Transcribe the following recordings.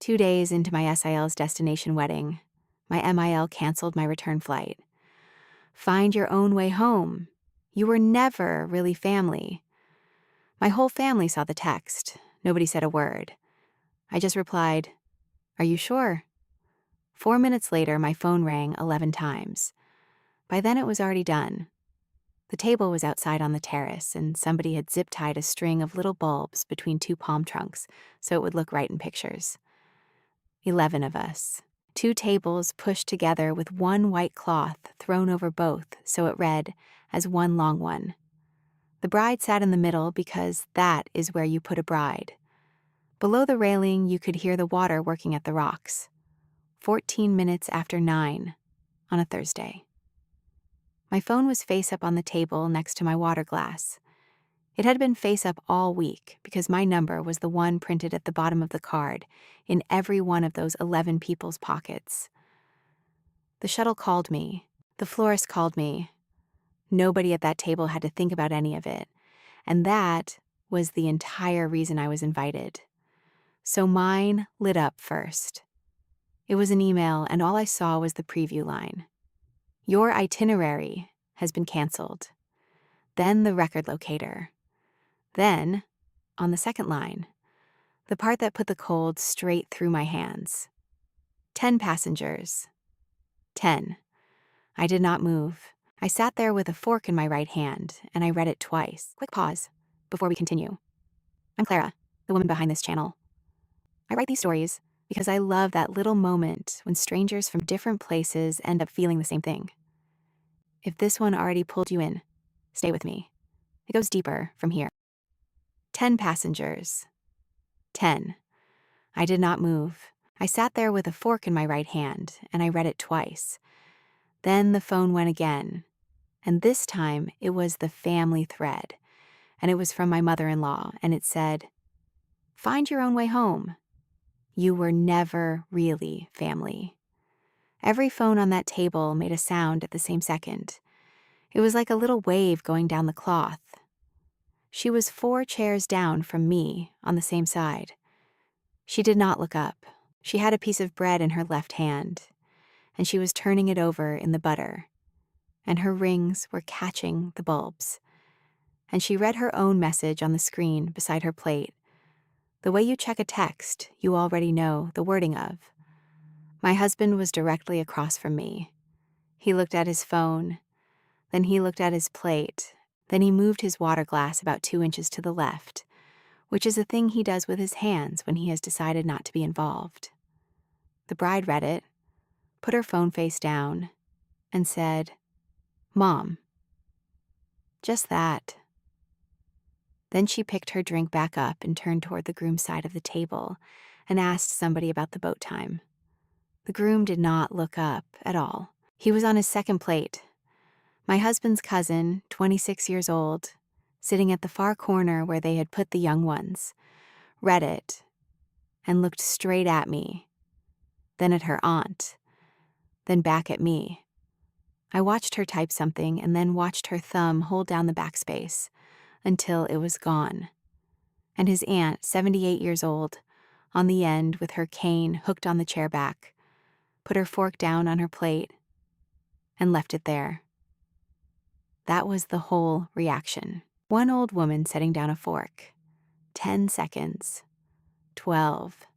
2 days into my SIL's destination wedding, my MIL canceled my return flight. Find your own way home. You were never really family. My whole family saw the text. Nobody said a word. I just replied, "Are you sure?" 4 minutes later, my phone rang 11 times. By then it was already done. The table was outside on the terrace, and somebody had zip-tied a string of little bulbs between two palm trunks so it would look right in pictures. 11 of us. 2 tables pushed together with one white cloth thrown over both so it read as one long one. The bride sat in the middle because that is where you put a bride. Below the railing, you could hear the water working at the rocks. 14 minutes after 9 on a Thursday. My phone was face up on the table next to my water glass. It had been face up all week because my number was the one printed at the bottom of the card in every one of those 11 people's pockets. The shuttle called me. The florist called me. Nobody at that table had to think about any of it. And that was the entire reason I was invited. So mine lit up first. It was an email, and all I saw was the preview line. Your itinerary has been canceled. Then the record locator. Then, on the second line, the part that put the cold straight through my hands. 10 passengers. 10. I did not move. I sat there with a fork in my right hand, and I read it twice. Quick pause before we continue. I'm Clara, the woman behind this channel. I write these stories because I love that little moment when strangers from different places end up feeling the same thing. If this one already pulled you in, stay with me. It goes deeper from here. 10 passengers. 10. I did not move. I sat there with a fork in my right hand, and I read it twice. Then the phone went again, and this time it was the family thread, and it was from my mother-in-law, and it said, "Find your own way home. You were never really family." Every phone on that table made a sound at the same second. It was like a little wave going down the cloth. She was 4 chairs down from me on the same side. She did not look up. She had a piece of bread in her left hand, and she was turning it over in the butter, and her rings were catching the bulbs. And she read her own message on the screen beside her plate. The way you check a text, you already know the wording of. My husband was directly across from me. He looked at his phone, then he looked at his plate, then he moved his water glass about 2 inches to the left, which is a thing he does with his hands when he has decided not to be involved. The bride read it, put her phone face down, and said, "Mom." Just that. Then she picked her drink back up and turned toward the groom's side of the table and asked somebody about the boat time. The groom did not look up at all. He was on his second plate. My husband's cousin, 26 years old, sitting at the far corner where they had put the young ones, read it and looked straight at me, then at her aunt, then back at me. I watched her type something and then watched her thumb hold down the backspace until it was gone. And his aunt, 78 years old, on the end with her cane hooked on the chair back, put her fork down on her plate and left it there. That was the whole reaction. One old woman setting down a fork. 10 seconds. 12.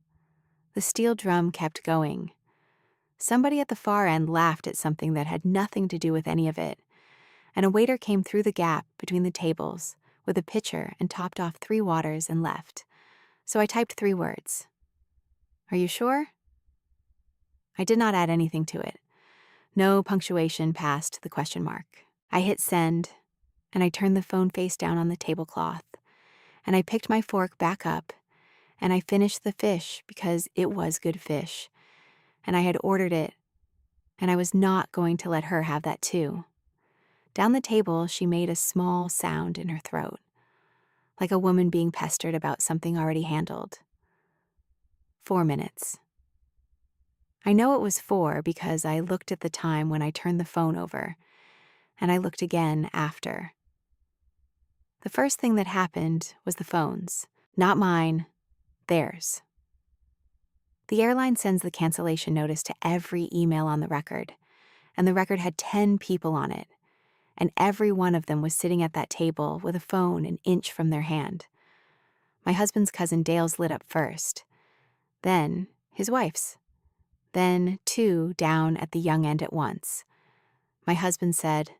The steel drum kept going. Somebody at the far end laughed at something that had nothing to do with any of it, and a waiter came through the gap between the tables with a pitcher and topped off 3 waters and left. So I typed 3 words. "Are you sure?" I did not add anything to it. No punctuation past the question mark. I hit send, and I turned the phone face down on the tablecloth, and I picked my fork back up, and I finished the fish because it was good fish, and I had ordered it, and I was not going to let her have that too. Down the table, she made a small sound in her throat, like a woman being pestered about something already handled. 4 minutes. I know it was 4 because I looked at the time when I turned the phone over, and I looked again after. The first thing that happened was the phones. Not mine, theirs. The airline sends the cancellation notice to every email on the record, and the record had 10 people on it, and every one of them was sitting at that table with a phone an inch from their hand. My husband's cousin Dale's lit up first, then his wife's, then 2 down at the young end at once. My husband said,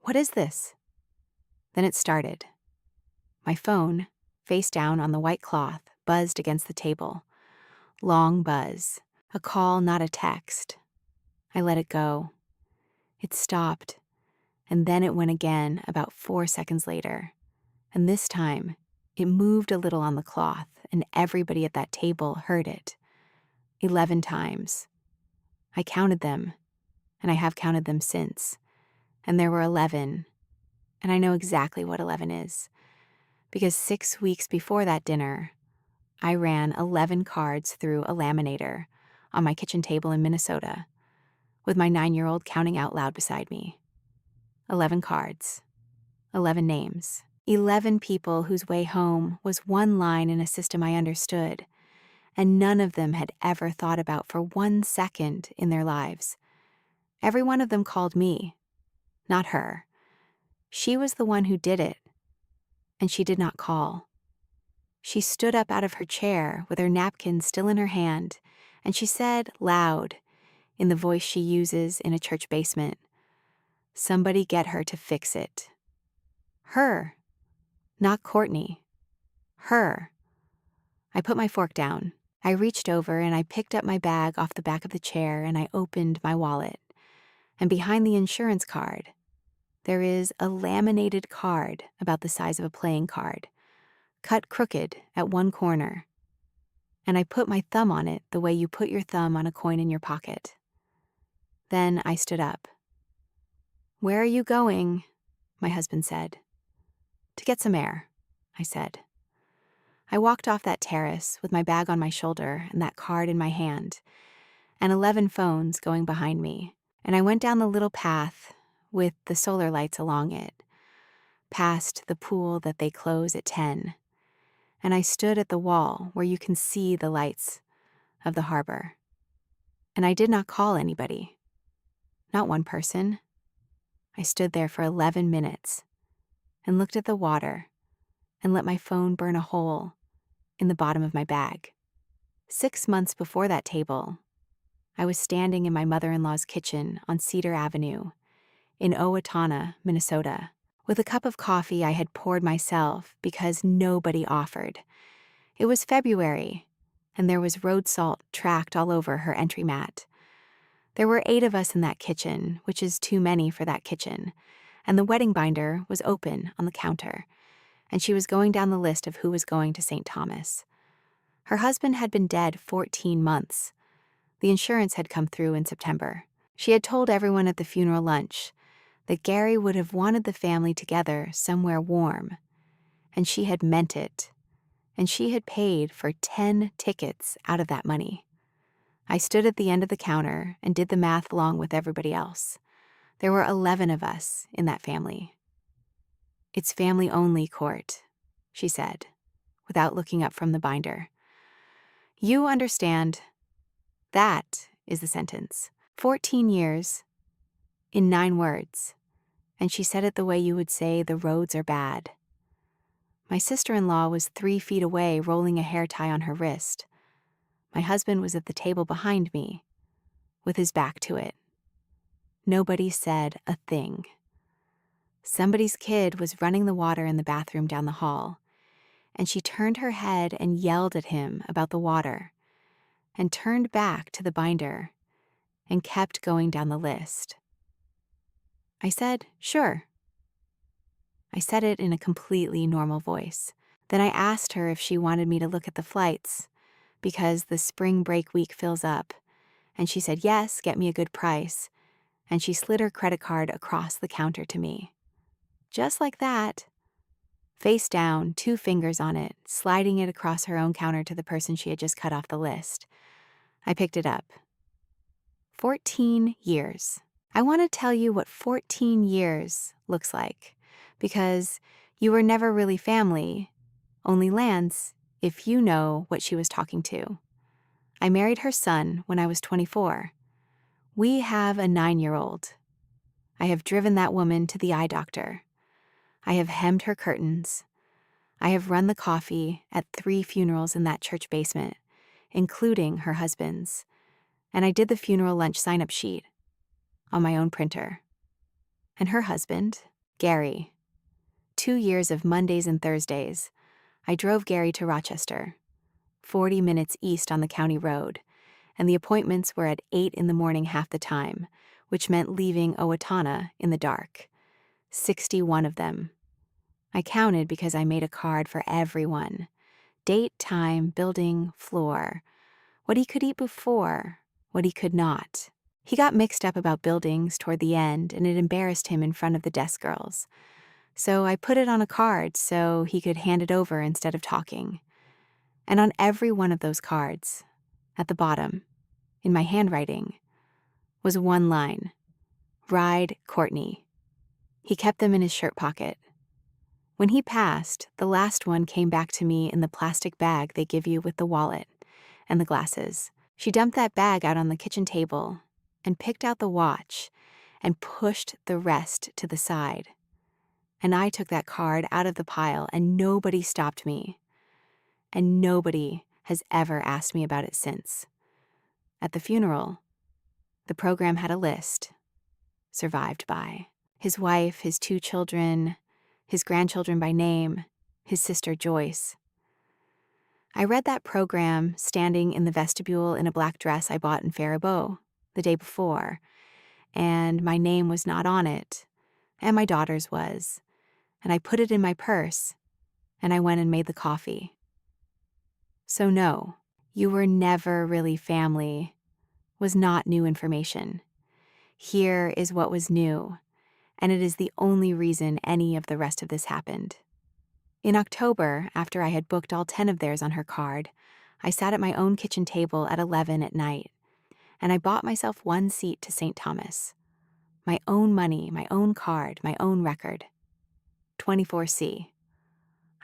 "What is this?" Then it started. My phone, face down on the white cloth, buzzed against the table. Long buzz. A call, not a text. I let it go. It stopped, and then it went again about 4 seconds later. And this time, it moved a little on the cloth, and everybody at that table heard it. 11 times. I counted them, and I have counted them since. And there were 11, and I know exactly what 11 is. Because 6 weeks before that dinner, I ran 11 cards through a laminator on my kitchen table in Minnesota, with my 9-year-old counting out loud beside me. 11 cards, 11 names, 11 people whose way home was one line in a system I understood, and none of them had ever thought about for 1 second in their lives. Every one of them called me, not her. She was the one who did it, and she did not call. She stood up out of her chair with her napkin still in her hand, and she said loud, in the voice she uses in a church basement, "Somebody get her to fix it." Her, not Courtney. Her. I put my fork down. I reached over and I picked up my bag off the back of the chair and I opened my wallet. And behind the insurance card, there is a laminated card about the size of a playing card, cut crooked at one corner. And I put my thumb on it the way you put your thumb on a coin in your pocket. Then I stood up. "Where are you going?" my husband said. "To get some air," I said. I walked off that terrace with my bag on my shoulder and that card in my hand, and 11 phones going behind me, and I went down the little path with the solar lights along it, past the pool that they close at 10, and I stood at the wall where you can see the lights of the harbor. And I did not call anybody. Not one person. I stood there for 11 minutes and looked at the water and let my phone burn a hole in the bottom of my bag. 6 months before that table, I was standing in my mother-in-law's kitchen on Cedar Avenue in Owatonna, Minnesota, with a cup of coffee I had poured myself because nobody offered. It was February, and there was road salt tracked all over her entry mat. There were 8 of us in that kitchen, which is too many for that kitchen, and the wedding binder was open on the counter, and she was going down the list of who was going to St. Thomas. Her husband had been dead 14 months. The insurance had come through in September. She had told everyone at the funeral lunch that Gary would have wanted the family together somewhere warm, and she had meant it, and she had paid for 10 tickets out of that money. I stood at the end of the counter and did the math along with everybody else. There were 11 of us in that family. "It's family only, Court," she said, without looking up from the binder. "You understand. That is the sentence. 14 years in 9 words. And she said it the way you would say the roads are bad. My sister-in-law was 3 feet away rolling a hair tie on her wrist. My husband was at the table behind me, with his back to it. Nobody said a thing. Somebody's kid was running the water in the bathroom down the hall, and she turned her head and yelled at him about the water, and turned back to the binder, and kept going down the list. I said, "Sure." I said it in a completely normal voice. Then I asked her if she wanted me to look at the flights, because the spring break week fills up, and she said, "Yes, get me a good price," and she slid her credit card across the counter to me. Just like that. Face down, 2 fingers on it, sliding it across her own counter to the person she had just cut off the list. I picked it up. 14 years. I want to tell you what 14 years looks like, because you were never really family, only Lance, if you know what she was talking to. I married her son when I was 24. We have a 9-year-old. I have driven that woman to the eye doctor. I have hemmed her curtains. I have run the coffee at 3 funerals in that church basement, including her husband's, and I did the funeral lunch sign-up sheet on my own printer. And her husband, Gary. 2 years of Mondays and Thursdays, I drove Gary to Rochester, 40 minutes east on the county road, and the appointments were at 8 in the morning half the time, which meant leaving Owatonna in the dark. 61 of them. I counted because I made a card for everyone. Date, time, building, floor. What he could eat before, what he could not. He got mixed up about buildings toward the end, and it embarrassed him in front of the desk girls. So I put it on a card so he could hand it over instead of talking. And on every one of those cards, at the bottom, in my handwriting, was one line: Ride Courtney. He kept them in his shirt pocket. When he passed, the last one came back to me in the plastic bag they give you with the wallet and the glasses. She dumped that bag out on the kitchen table and picked out the watch and pushed the rest to the side. And I took that card out of the pile, and nobody stopped me. And nobody has ever asked me about it since. At the funeral, the program had a list. Survived by his wife, his 2 children, his grandchildren by name, his sister Joyce. I read that program standing in the vestibule in a black dress I bought in Faribault the day before, and my name was not on it, and my daughter's was, and I put it in my purse, and I went and made the coffee. So no, you were never really family was not new information. Here is what was new, and it is the only reason any of the rest of this happened. In October, after I had booked all 10 of theirs on her card, I sat at my own kitchen table at 11 at night, and I bought myself 1 seat to St. Thomas. My own money, my own card, my own record. 24C.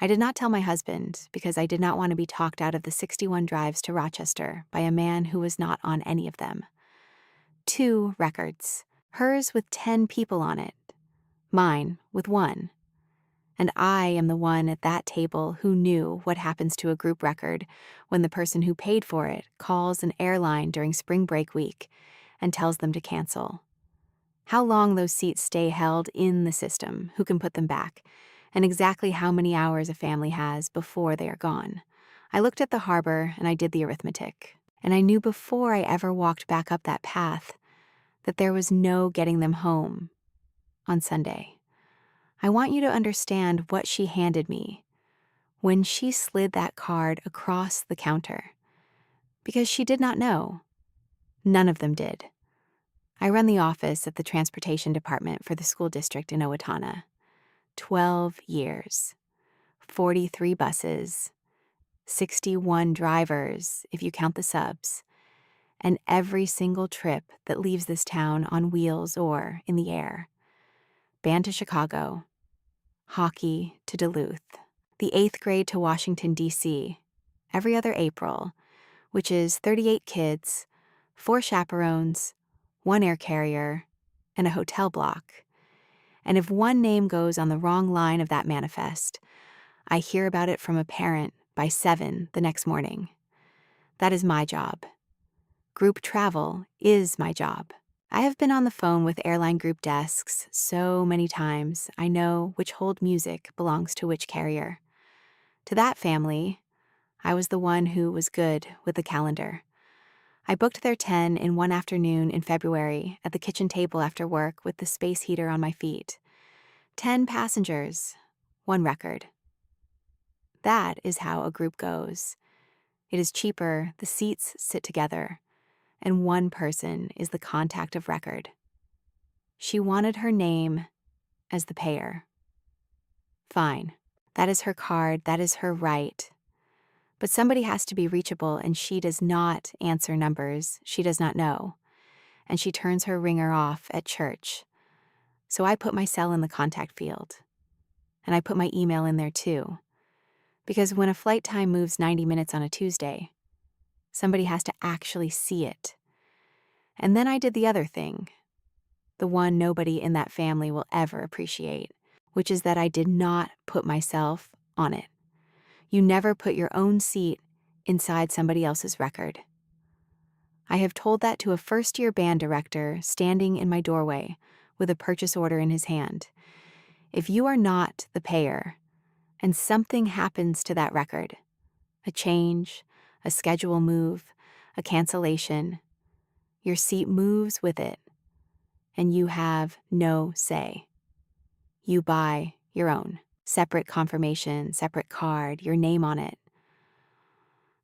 I did not tell my husband because I did not want to be talked out of the 61 drives to Rochester by a man who was not on any of them. 2 records, hers with 10 people on it, mine with 1. And I am the one at that table who knew what happens to a group record when the person who paid for it calls an airline during spring break week and tells them to cancel. How long those seats stay held in the system, who can put them back, and exactly how many hours a family has before they are gone. I looked at the harbor and I did the arithmetic, and I knew before I ever walked back up that path that there was no getting them home on Sunday. I want you to understand what she handed me when she slid that card across the counter, because she did not know. None of them did. I run the office at the transportation department for the school district in Owatonna. 12 years, 43 buses, 61 drivers if you count the subs, and every single trip that leaves this town on wheels or in the air. Band to Chicago, hockey to Duluth, the 8th grade to Washington, D.C., every other April, which is 38 kids, 4 chaperones, 1 air carrier, and a hotel block. And if one name goes on the wrong line of that manifest, I hear about it from a parent by 7 the next morning. That is my job. Group travel is my job. I have been on the phone with airline group desks so many times I know which hold music belongs to which carrier. To that family, I was the one who was good with the calendar. I booked their 10 in one afternoon in February at the kitchen table after work with the space heater on my feet. 10 passengers, 1 record. That is how a group goes. It is cheaper, the seats sit together, and 1 person is the contact of record. She wanted her name as the payer. Fine. That is her card, that is her right. But somebody has to be reachable, and she does not answer numbers she does not know, and she turns her ringer off at church. So I put my cell in the contact field, and I put my email in there too, because when a flight time moves 90 minutes on a Tuesday, Somebody has to actually see it. And then I did the other thing, the one nobody in that family will ever appreciate, which is that I did not put myself on it. You never put your own seat inside somebody else's record. I have told that to a first-year band director standing in my doorway with a purchase order in his hand. If you are not the payer, and something happens to that record, a change, a schedule move, a cancellation, your seat moves with it, and you have no say. You buy your own, separate confirmation, separate card, your name on it.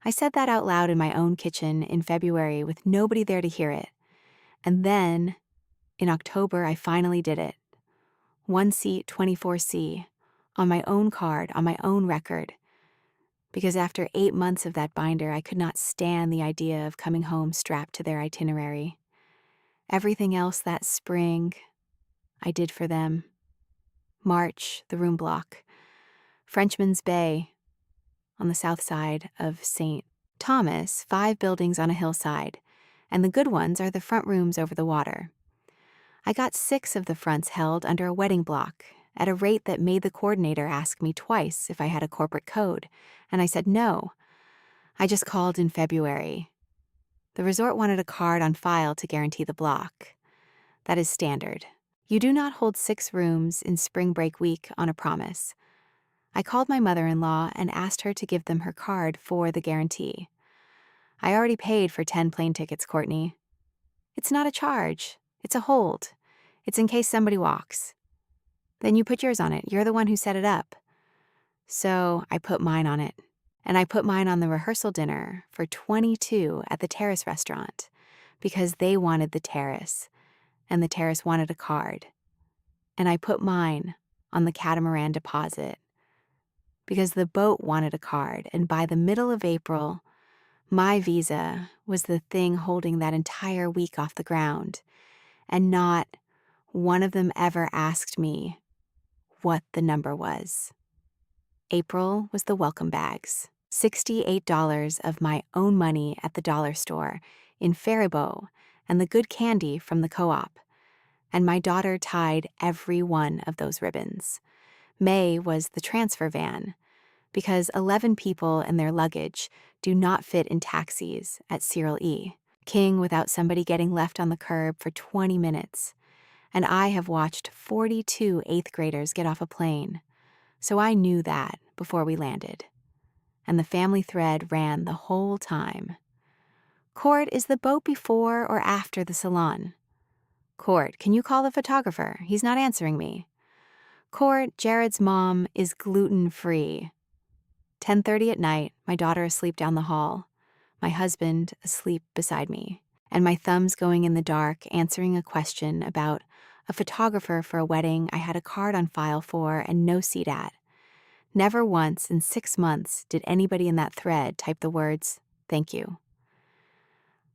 I said that out loud in my own kitchen in February with nobody there to hear it. And then, in October, I finally did it. 1 seat 24C, on my own card, on my own record. Because after 8 months of that binder, I could not stand the idea of coming home strapped to their itinerary. Everything else that spring, I did for them. March, the room block. Frenchman's Bay, on the south side of St. Thomas, 5 buildings on a hillside, and the good ones are the front rooms over the water. I got 6 of the fronts held under a wedding block at a rate that made the coordinator ask me twice if I had a corporate code, and I said no. I just called in February. The resort wanted a card on file to guarantee the block. That is standard. You do not hold 6 rooms in spring break week on a promise. I called my mother-in-law and asked her to give them her card for the guarantee. I already paid for 10 plane tickets, Courtney. It's not a charge. It's a hold. It's in case somebody walks. Then you put yours on it. You're the one who set it up. So I put mine on it. And I put mine on the rehearsal dinner for 22 at the Terrace restaurant because they wanted the Terrace, and the Terrace wanted a card. And I put mine on the catamaran deposit because the boat wanted a card, and by the middle of April, my visa was the thing holding that entire week off the ground, and not one of them ever asked me what the number was. April was the welcome bags, $68 of my own money at the dollar store in Faribault, and the good candy from the co-op, and my daughter tied every one of those ribbons. May was the transfer van, because 11 people and their luggage do not fit in taxis at Cyril E. King without somebody getting left on the curb for 20 minutes. And I have watched 42 8th graders get off a plane, so I knew that before we landed. And the family thread ran the whole time. Court, is the boat before or after the salon? Court, can you call the photographer? He's not answering me. Court, Jared's mom is gluten-free. 10:30 at night, my daughter asleep down the hall, my husband asleep beside me, and my thumbs going in the dark answering a question about a photographer for a wedding I had a card on file for and no seat at. Never once in 6 months did anybody in that thread type the words, "Thank you."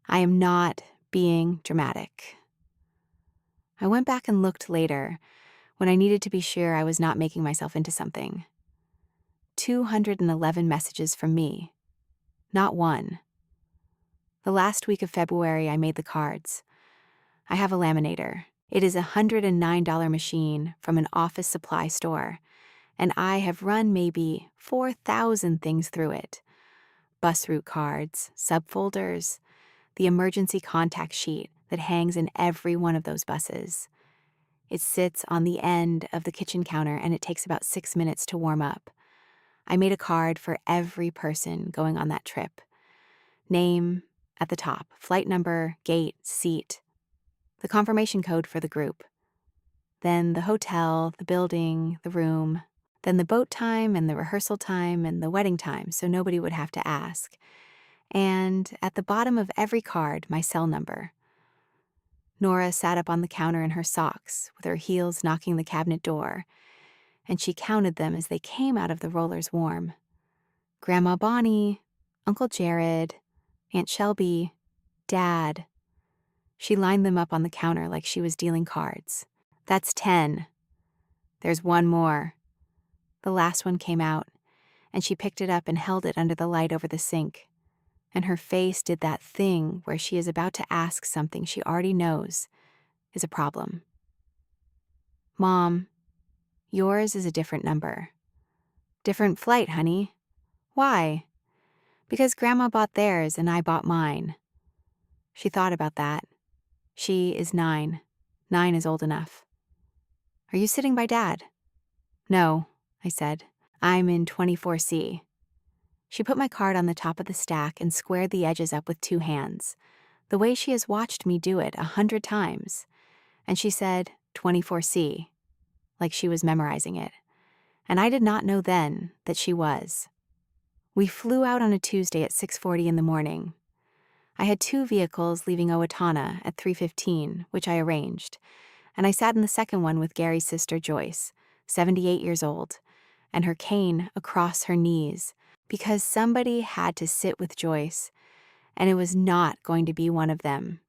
I am not being dramatic. I went back and looked later when I needed to be sure I was not making myself into something. 211 messages from me. Not one. The last week of February, I made the cards. I have a laminator. It is a $109 machine from an office supply store, and I have run maybe 4,000 things through it. Bus route cards, subfolders, the emergency contact sheet that hangs in every one of those buses. It sits on the end of the kitchen counter, and it takes about 6 minutes to warm up. I made a card for every person going on that trip. Name at the top, flight number, gate, seat, the confirmation code for the group. Then the hotel, the building, the room, then the boat time and the rehearsal time and the wedding time, so nobody would have to ask. And at the bottom of every card, my cell number. Nora sat up on the counter in her socks, with her heels knocking the cabinet door, and she counted them as they came out of the roller's warm. Grandma Bonnie, Uncle Jared, Aunt Shelby, Dad. She lined them up on the counter like she was dealing cards. That's 10. There's one more. The last one came out, and she picked it up and held it under the light over the sink. and her face did that thing where she is about to ask something she already knows is a problem. Mom, yours is a different number. Different flight, honey. Why? Because Grandma bought theirs and I bought mine. She thought about that. She is 9. 9 is old enough. Are you sitting by Dad? No, I said. I'm in 24C. She put my card on the top of the stack and squared the edges up with 2 hands, the way she has watched me do it 100 times. And she said 24C, like she was memorizing it. And I did not know then that she was. We flew out on a Tuesday at 6:40 in the morning. I had 2 vehicles leaving Owatonna at 3:15, which I arranged, and I sat in the second one with Gary's sister Joyce, 78 years old, and her cane across her knees, because somebody had to sit with Joyce, and it was not going to be one of them.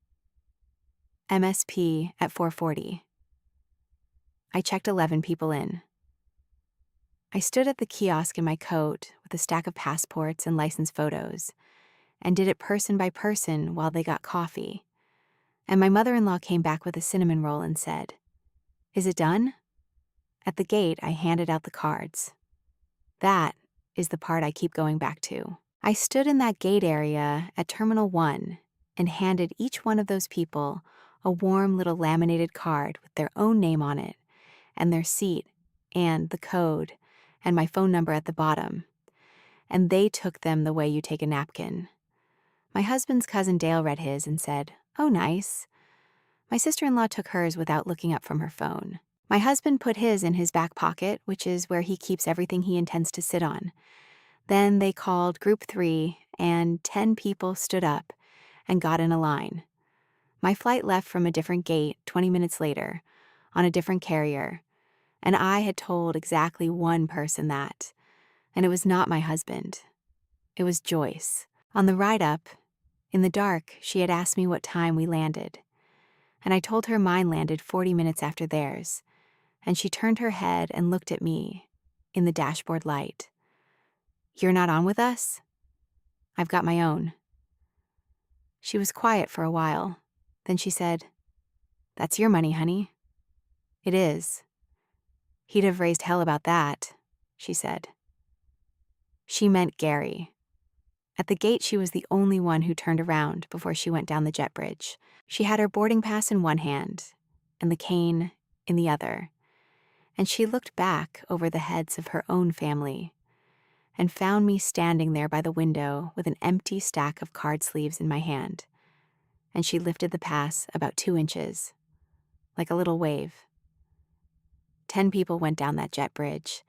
MSP at 4:40. I checked 11 people in. I stood at the kiosk in my coat with a stack of passports and license photos, and did it person by person while they got coffee. And my mother-in-law came back with a cinnamon roll and said, "Is it done?" At the gate, I handed out the cards. That is the part I keep going back to. I stood in that gate area at Terminal 1 and handed each one of those people a warm little laminated card with their own name on it, and their seat, and the code, and my phone number at the bottom. And they took them the way you take a napkin. My husband's cousin Dale read his and said, "Oh, nice." My sister-in-law took hers without looking up from her phone. My husband put his in his back pocket, which is where he keeps everything he intends to sit on. Then they called Group 3, and 10 people stood up and got in a line. My flight left from a different gate 20 minutes later, on a different carrier, and I had told exactly one person that, and it was not my husband. It was Joyce. On the ride up, in the dark, she had asked me what time we landed, and I told her mine landed 40 minutes after theirs, and she turned her head and looked at me in the dashboard light. "You're not on with us?" "I've got my own." She was quiet for a while. Then she said, "That's your money, honey." "It is." "He'd have raised hell about that," she said. She meant Gary. At the gate, she was the only one who turned around before she went down the jet bridge. She had her boarding pass in one hand and the cane in the other, and she looked back over the heads of her own family and found me standing there by the window with an empty stack of card sleeves in my hand, and she lifted the pass about 2 inches, like a little wave. 10 people went down that jet bridge,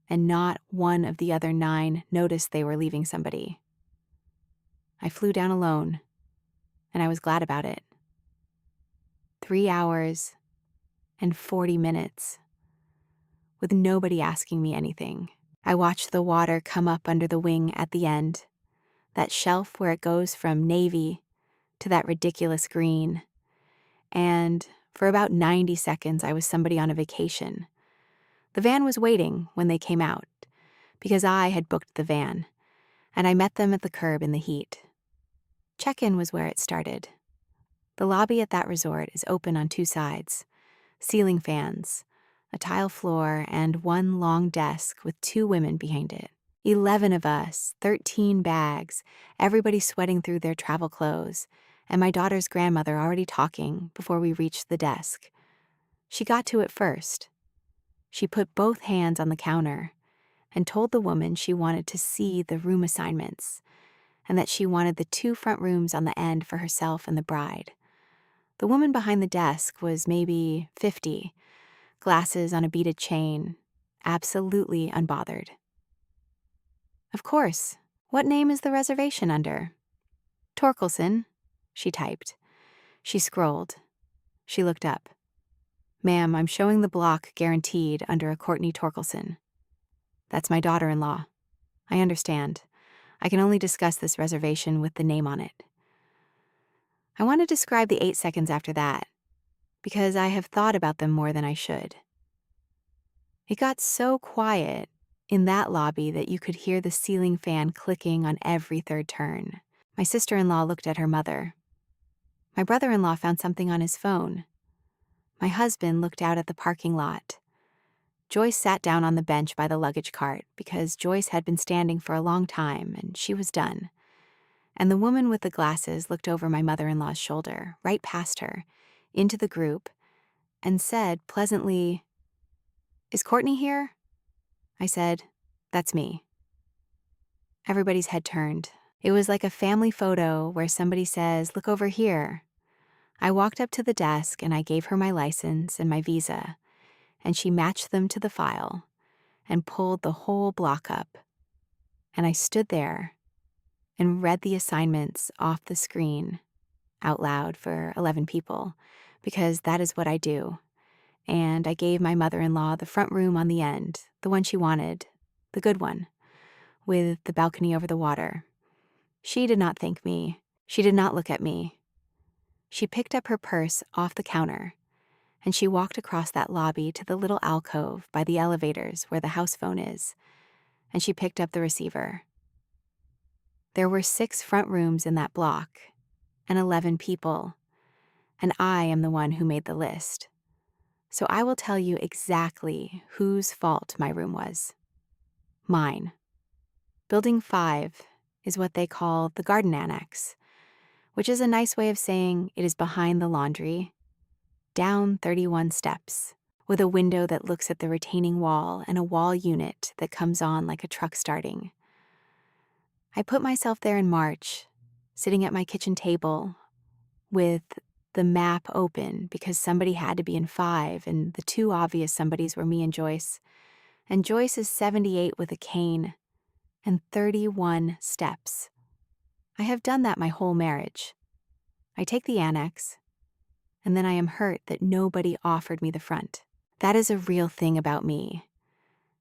and not one of the other 9 noticed they were leaving somebody. I flew down alone, and I was glad about it. 3 hours and 40 minutes, with nobody asking me anything. I watched the water come up under the wing at the end, that shelf where it goes from navy to that ridiculous green. And for about 90 seconds, I was somebody on a vacation. The van was waiting when they came out, because I had booked the van, and I met them at the curb in the heat. Check-in was where it started. The lobby at that resort is open on 2 sides, ceiling fans, a tile floor, and one long desk with 2 women behind it. 11 of us, 13 bags, everybody sweating through their travel clothes, and my daughter's grandmother already talking before we reached the desk. She got to it first. She put both hands on the counter and told the woman she wanted to see the room assignments and that she wanted the 2 front rooms on the end for herself and the bride. The woman behind the desk was maybe 50, glasses on a beaded chain, absolutely unbothered. "Of course. What name is the reservation under?" "Torkelson," she typed. She scrolled. She looked up. "Ma'am, I'm showing the block guaranteed under a Courtney Torkelson." "That's my daughter-in-law." "I understand. I can only discuss this reservation with the name on it." I want to describe the 8 seconds after that, because I have thought about them more than I should. It got so quiet in that lobby that you could hear the ceiling fan clicking on every third turn. My sister-in-law looked at her mother. My brother-in-law found something on his phone. My husband looked out at the parking lot. Joyce sat down on the bench by the luggage cart because Joyce had been standing for a long time and she was done. And the woman with the glasses looked over my mother-in-law's shoulder, right past her, into the group, and said pleasantly, "Is Courtney here?" I said, "That's me." Everybody's head turned. It was like a family photo where somebody says, "Look over here." I walked up to the desk and I gave her my license and my visa, and she matched them to the file and pulled the whole block up. And I stood there and read the assignments off the screen out loud for 11 people, because that is what I do. And I gave my mother-in-law the front room on the end, the one she wanted, the good one, with the balcony over the water. She did not thank me. She did not look at me. She picked up her purse off the counter, and she walked across that lobby to the little alcove by the elevators where the house phone is, and she picked up the receiver. There were 6 front rooms in that block, and 11 people, and I am the one who made the list. So I will tell you exactly whose fault my room was. Mine. Building 5 is what they call the garden annex, which is a nice way of saying it is behind the laundry, down 31 steps, with a window that looks at the retaining wall and a wall unit that comes on like a truck starting. I put myself there in March, sitting at my kitchen table with the map open because somebody had to be in 5, and the 2 obvious somebodies were me and Joyce. And Joyce is 78 with a cane and 31 steps. I have done that my whole marriage. I take the annex, and then I am hurt that nobody offered me the front. That is a real thing about me,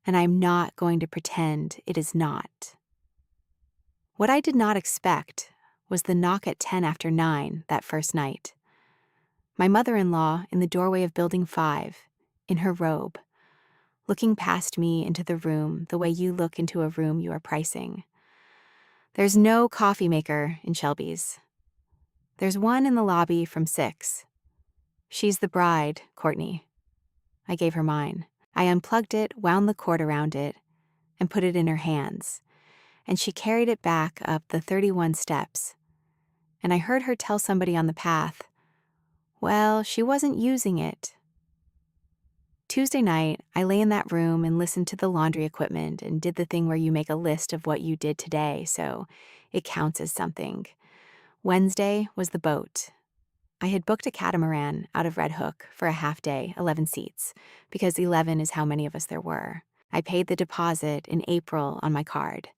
and I'm not going to pretend it is not. What I did not expect was the knock at 10 after 9 that first night. My mother-in-law in the doorway of Building 5, in her robe, looking past me into the room the way you look into a room you are pricing. There's no coffee maker in Shelby's. There's one in the lobby from 6. She's the bride, Courtney. I gave her mine. I unplugged it, wound the cord around it, and put it in her hands, and she carried it back up the 31 steps. And I heard her tell somebody on the path, well, she wasn't using it. Tuesday night, I lay in that room and listened to the laundry equipment and did the thing where you make a list of what you did today, so it counts as something. Wednesday was the boat. I had booked a catamaran out of Red Hook for a half day, 11 seats, because 11 is how many of us there were. I paid the deposit in April on my card.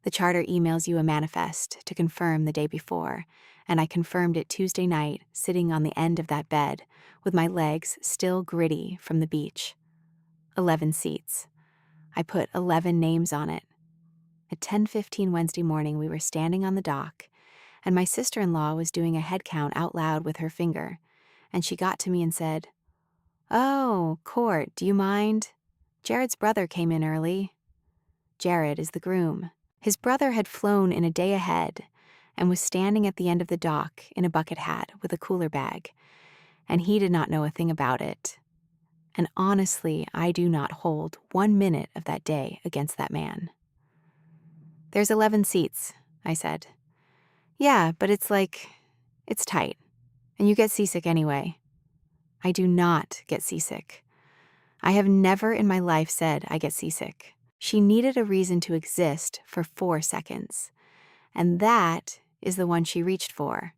The charter emails you a manifest to confirm the day before, and I confirmed it Tuesday night, sitting on the end of that bed, with my legs still gritty from the beach. 11 seats. I put 11 names on it. At 10:15 Wednesday morning, we were standing on the dock, and my sister-in-law was doing a head count out loud with her finger, and she got to me and said, "Oh, Court, do you mind? Jared's brother came in early." Jared is the groom. His brother had flown in a day ahead and was standing at the end of the dock in a bucket hat with a cooler bag, and he did not know a thing about it. And honestly, I do not hold 1 minute of that day against that man. "There's 11 seats," I said. "Yeah, but it's tight, and you get seasick anyway." I do not get seasick. I have never in my life said I get seasick. She needed a reason to exist for 4 seconds, and that is the one she reached for.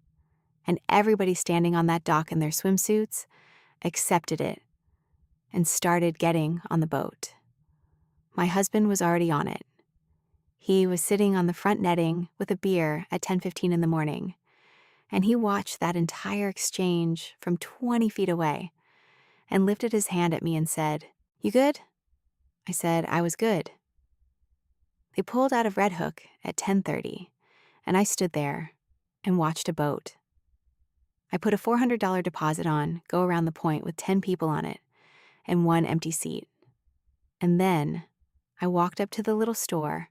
And everybody standing on that dock in their swimsuits accepted it and started getting on the boat. My husband was already on it. He was sitting on the front netting with a beer at 10:15 in the morning, and he watched that entire exchange from 20 feet away and lifted his hand at me and said, "You good?" I said I was good. They pulled out of Red Hook at 10:30, and I stood there and watched a boat. I put a $400 deposit on, go around the point with 10 people on it, and 1 empty seat. And then I walked up to the little store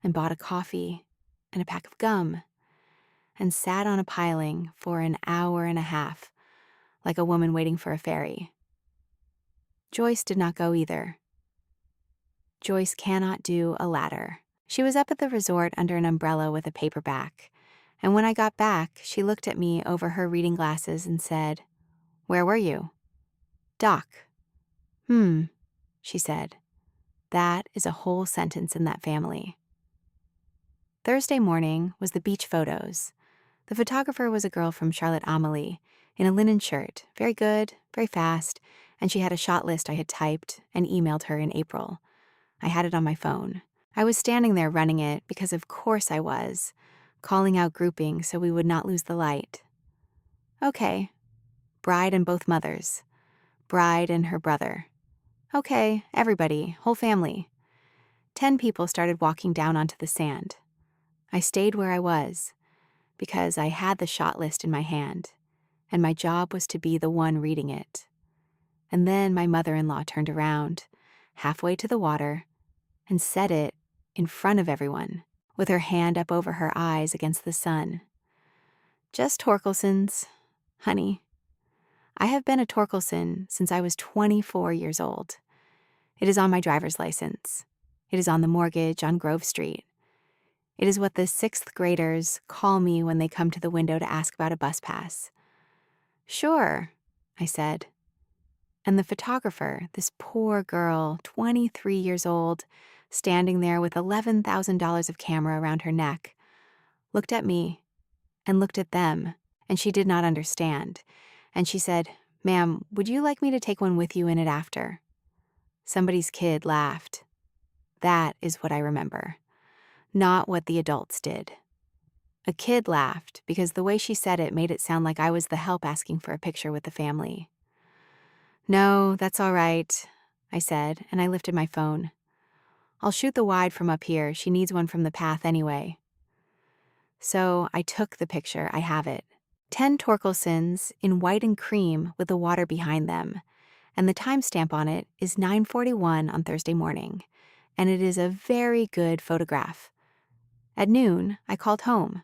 and bought a coffee and a pack of gum and sat on a piling for an hour and a half, like a woman waiting for a ferry. Joyce did not go either. Joyce cannot do a ladder. She was up at the resort under an umbrella with a paperback, and when I got back, she looked at me over her reading glasses and said, "Where were you?" "Doc." She said. That is a whole sentence in that family. Thursday morning was the beach photos. The photographer was a girl from Charlotte Amalie, in a linen shirt, very good, very fast, and she had a shot list I had typed and emailed her in April. I had it on my phone. I was standing there running it because of course I was, calling out grouping so we would not lose the light. Okay. Bride and both mothers. Bride and her brother. Okay, everybody, whole family. 10 people started walking down onto the sand. I stayed where I was because I had the shot list in my hand, and my job was to be the one reading it. And then my mother-in-law turned around, halfway to the water, and said it in front of everyone, with her hand up over her eyes against the sun. "Just Torkelson's, honey. I have been a Torkelson since I was 24 years old. It is on my driver's license. It is on the mortgage on Grove Street. It is what the 6th graders call me when they come to the window to ask about a bus pass." "Sure," I said. And the photographer, this poor girl, 23 years old, standing there with $11,000 of camera around her neck, looked at me and looked at them, and she did not understand. And she said, "Ma'am, would you like me to take one with you in it after?" Somebody's kid laughed. That is what I remember, not what the adults did. A kid laughed because the way she said it made it sound like I was the help asking for a picture with the family. "No, that's all right," I said, and I lifted my phone. "I'll shoot the wide from up here. She needs one from the path anyway." So I took the picture. I have it. 10 Torkelsons in white and cream with the water behind them, and the timestamp on it is 9:41 on Thursday morning, and it is a very good photograph. At noon, I called home.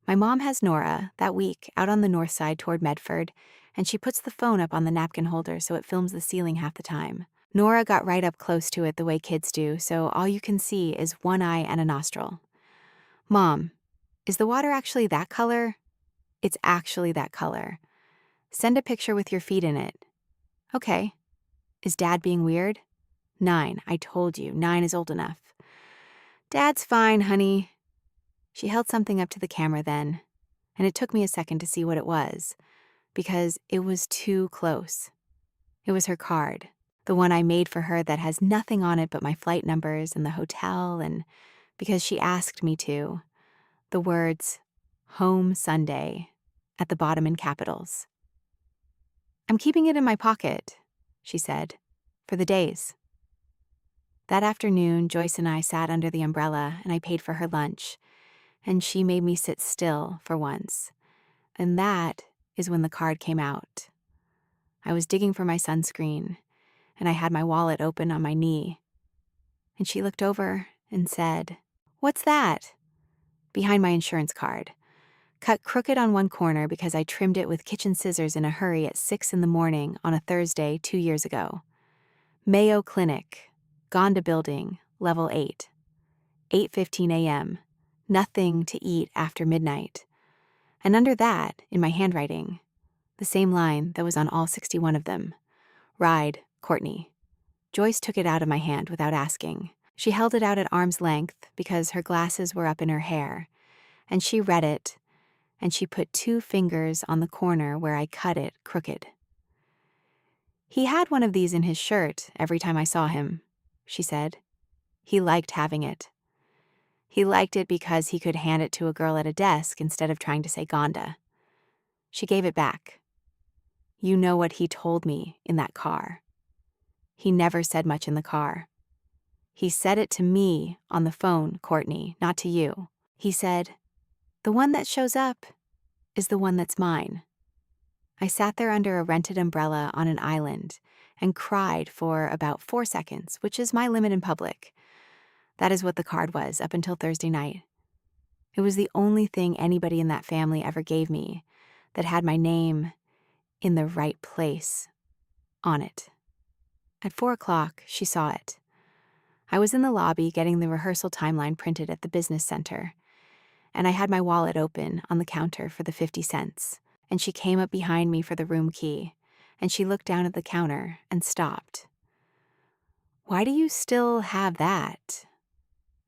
My mom has Nora, that week, out on the north side toward Medford, and she puts the phone up on the napkin holder so it films the ceiling half the time. Nora got right up close to it the way kids do, so all you can see is one eye and a nostril. "Mom, is the water actually that color?" "It's actually that color." "Send a picture with your feet in it." "Okay." "Is Dad being weird?" 9, I told you, 9 is old enough." "Dad's fine, honey." She held something up to the camera then, and it took me a second to see what it was, because it was too close. It was her card, the one I made for her that has nothing on it but my flight numbers and the hotel, and because she asked me to, the words, "Home Sunday," at the bottom in capitals. "I'm keeping it in my pocket," she said, "for the days." That afternoon, Joyce and I sat under the umbrella, and I paid for her lunch, and she made me sit still for once. And that is when the card came out. I was digging for my sunscreen, and I had my wallet open on my knee. And she looked over and said, "What's that?" Behind my insurance card, cut crooked on one corner because I trimmed it with kitchen scissors in a hurry at 6 in the morning on a Thursday 2 years ago. Mayo Clinic, Gonda Building, Level 8. 8:15 a.m. Nothing to eat after midnight. And under that, in my handwriting, the same line that was on all 61 of them. Ride, Courtney. Joyce took it out of my hand without asking. She held it out at arm's length because her glasses were up in her hair, and she read it, and she put 2 fingers on the corner where I cut it crooked. "He had one of these in his shirt every time I saw him," she said. "He liked having it. He liked it because he could hand it to a girl at a desk instead of trying to say Gonda." She gave it back. "You know what he told me in that car." He never said much in the car. "He said it to me on the phone, Courtney, not to you. He said, 'The one that shows up is the one that's mine.'" I sat there under a rented umbrella on an island and cried for about 4 seconds, which is my limit in public. That is what the card was up until Thursday night. It was the only thing anybody in that family ever gave me that had my name in the right place on it. At 4 o'clock, she saw it. I was in the lobby getting the rehearsal timeline printed at the business center, and I had my wallet open on the counter for the 50 cents, and she came up behind me for the room key, and she looked down at the counter and stopped. "Why do you still have that?"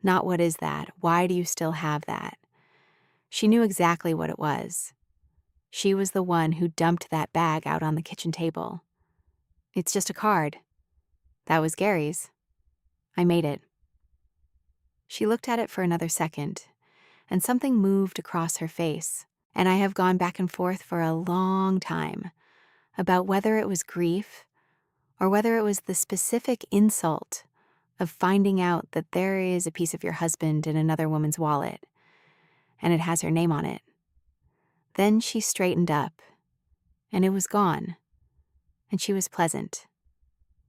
Not "what is that?" Why do you still have that? She knew exactly what it was. She was the one who dumped that bag out on the kitchen table. "It's just a card." "That was Gary's. I made it." She looked at it for another second, and something moved across her face, and I have gone back and forth for a long time about whether it was grief or whether it was the specific insult of finding out that there is a piece of your husband in another woman's wallet, and it has her name on it. Then she straightened up, and it was gone, and she was pleasant,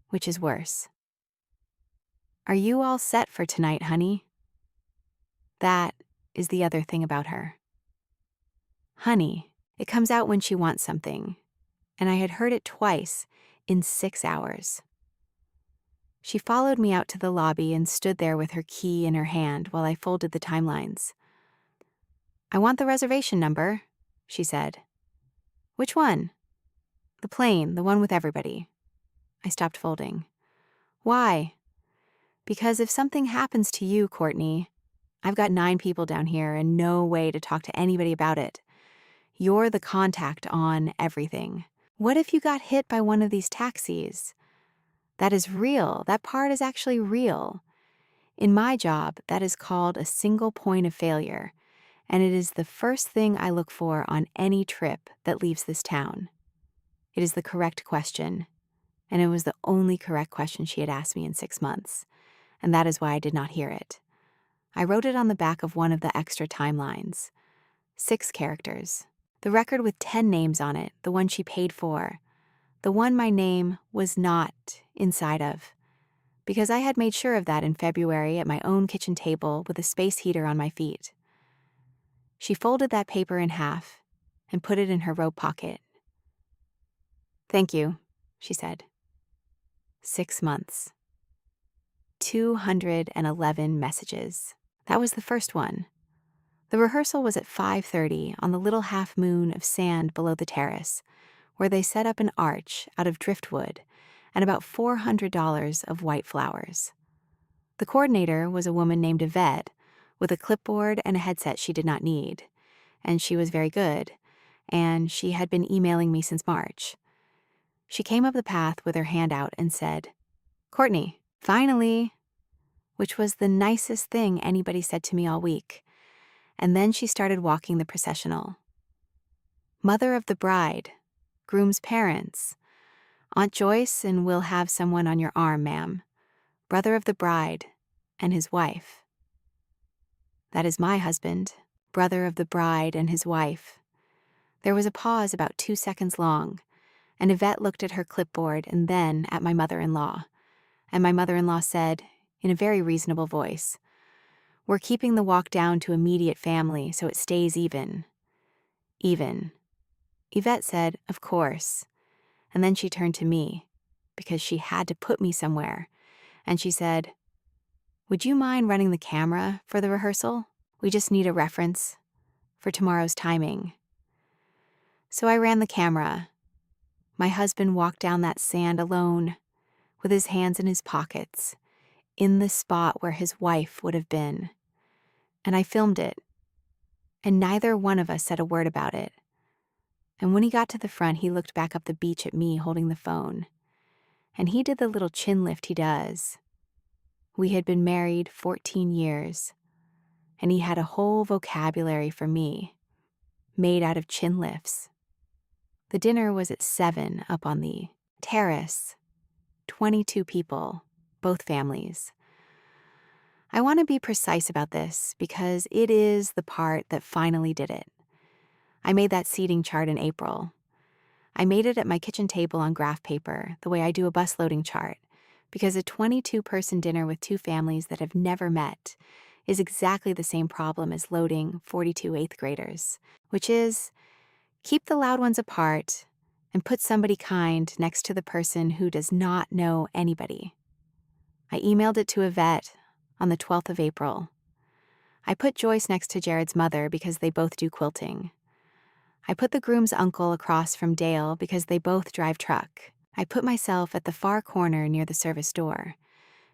which is worse. "Are you all set for tonight, honey?" That is the other thing about her. Honey, it comes out when she wants something, and I had heard it twice in 6 hours. She followed me out to the lobby and stood there with her key in her hand while I folded the timelines. "I want the reservation number," she said. "Which one?" "The plain, the one with everybody." I stopped folding. "Why?" "Because if something happens to you, Courtney, I've got 9 people down here and no way to talk to anybody about it. You're the contact on everything. What if you got hit by one of these taxis? That is real. That part is actually real. In my job, that is called a single point of failure, and it is the first thing I look for on any trip that leaves this town. It is the correct question, and it was the only correct question she had asked me in 6 months, and that is why I did not hear it. I wrote it on the back of one of the extra timelines. 6 characters. The record with 10 names on it, the one she paid for. The one my name was not inside of. Because I had made sure of that in February at my own kitchen table with a space heater on my feet. She folded that paper in half and put it in her robe pocket. "Thank you," she said. 6 months. 211 messages. That was the first one. The rehearsal was at 5:30 on the little half moon of sand below the terrace, where they set up an arch out of driftwood and about $400 of white flowers. The coordinator was a woman named Yvette with a clipboard and a headset she did not need, and she was very good, and she had been emailing me since March. She came up the path with her hand out and said, "Courtney, finally," which was the nicest thing anybody said to me all week. And then she started walking the processional. Mother of the bride, groom's parents, Aunt Joyce, and we'll have someone on your arm, ma'am. Brother of the bride and his wife. That is my husband, brother of the bride and his wife. There was a pause about 2 seconds long, and Yvette looked at her clipboard and then at my mother-in-law. And my mother-in-law said, in a very reasonable voice, "We're keeping the walk down to immediate family so it stays even." Even. Yvette said, "Of course." And then she turned to me, because she had to put me somewhere, and she said, "Would you mind running the camera for the rehearsal? We just need a reference for tomorrow's timing." So I ran the camera. My husband walked down that sand alone, with his hands in his pockets, in the spot where his wife would have been. And I filmed it, and neither one of us said a word about it. And when he got to the front, he looked back up the beach at me holding the phone, and he did the little chin lift he does. We had been married 14 years, and he had a whole vocabulary for me, made out of chin lifts. The dinner was at 7 up on the terrace. 22 people, both families. I want to be precise about this because it is the part that finally did it. I made that seating chart in April. I made it at my kitchen table on graph paper, the way I do a bus loading chart, because a 22-person dinner with 2 families that have never met is exactly the same problem as loading 42 eighth graders, which is keep the loud ones apart and put somebody kind next to the person who does not know anybody. I emailed it to Yvette on the 12th of April. I put Joyce next to Jared's mother because they both do quilting. I put the groom's uncle across from Dale because they both drive truck. I put myself at the far corner near the service door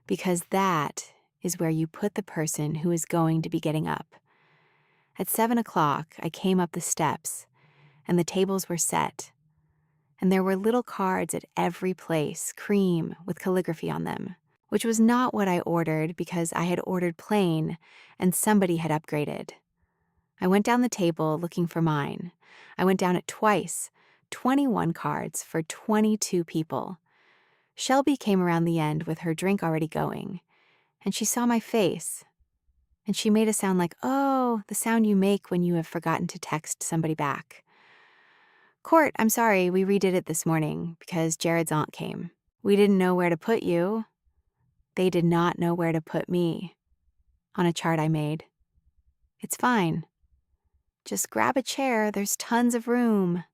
because that is where you put the person who is going to be getting up. At 7 o'clock, I came up the steps, and the tables were set, and there were little cards at every place, cream with calligraphy on them, which was not what I ordered because I had ordered plain and somebody had upgraded. I went down the table looking for mine. I went down it twice, 21 cards for 22 people. Shelby came around the end with her drink already going, and she saw my face, and she made a sound like, oh, the sound you make when you have forgotten to text somebody back. Court, I'm sorry, we redid it this morning because Jared's aunt came. We didn't know where to put you. They did not know where to put me. On a chart I made. It's fine. Just grab a chair, there's tons of room.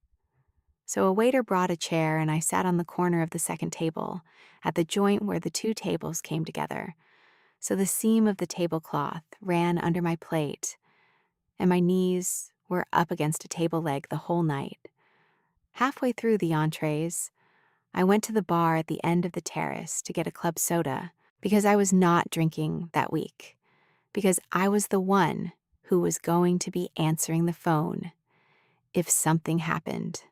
So a waiter brought a chair and I sat on the corner of the second table, at the joint where the two tables came together. So the seam of the tablecloth ran under my plate, and my knees were up against a table leg the whole night. Halfway through the entrees, I went to the bar at the end of the terrace to get a club soda because I was not drinking that week, because I was the one who was going to be answering the phone if something happened.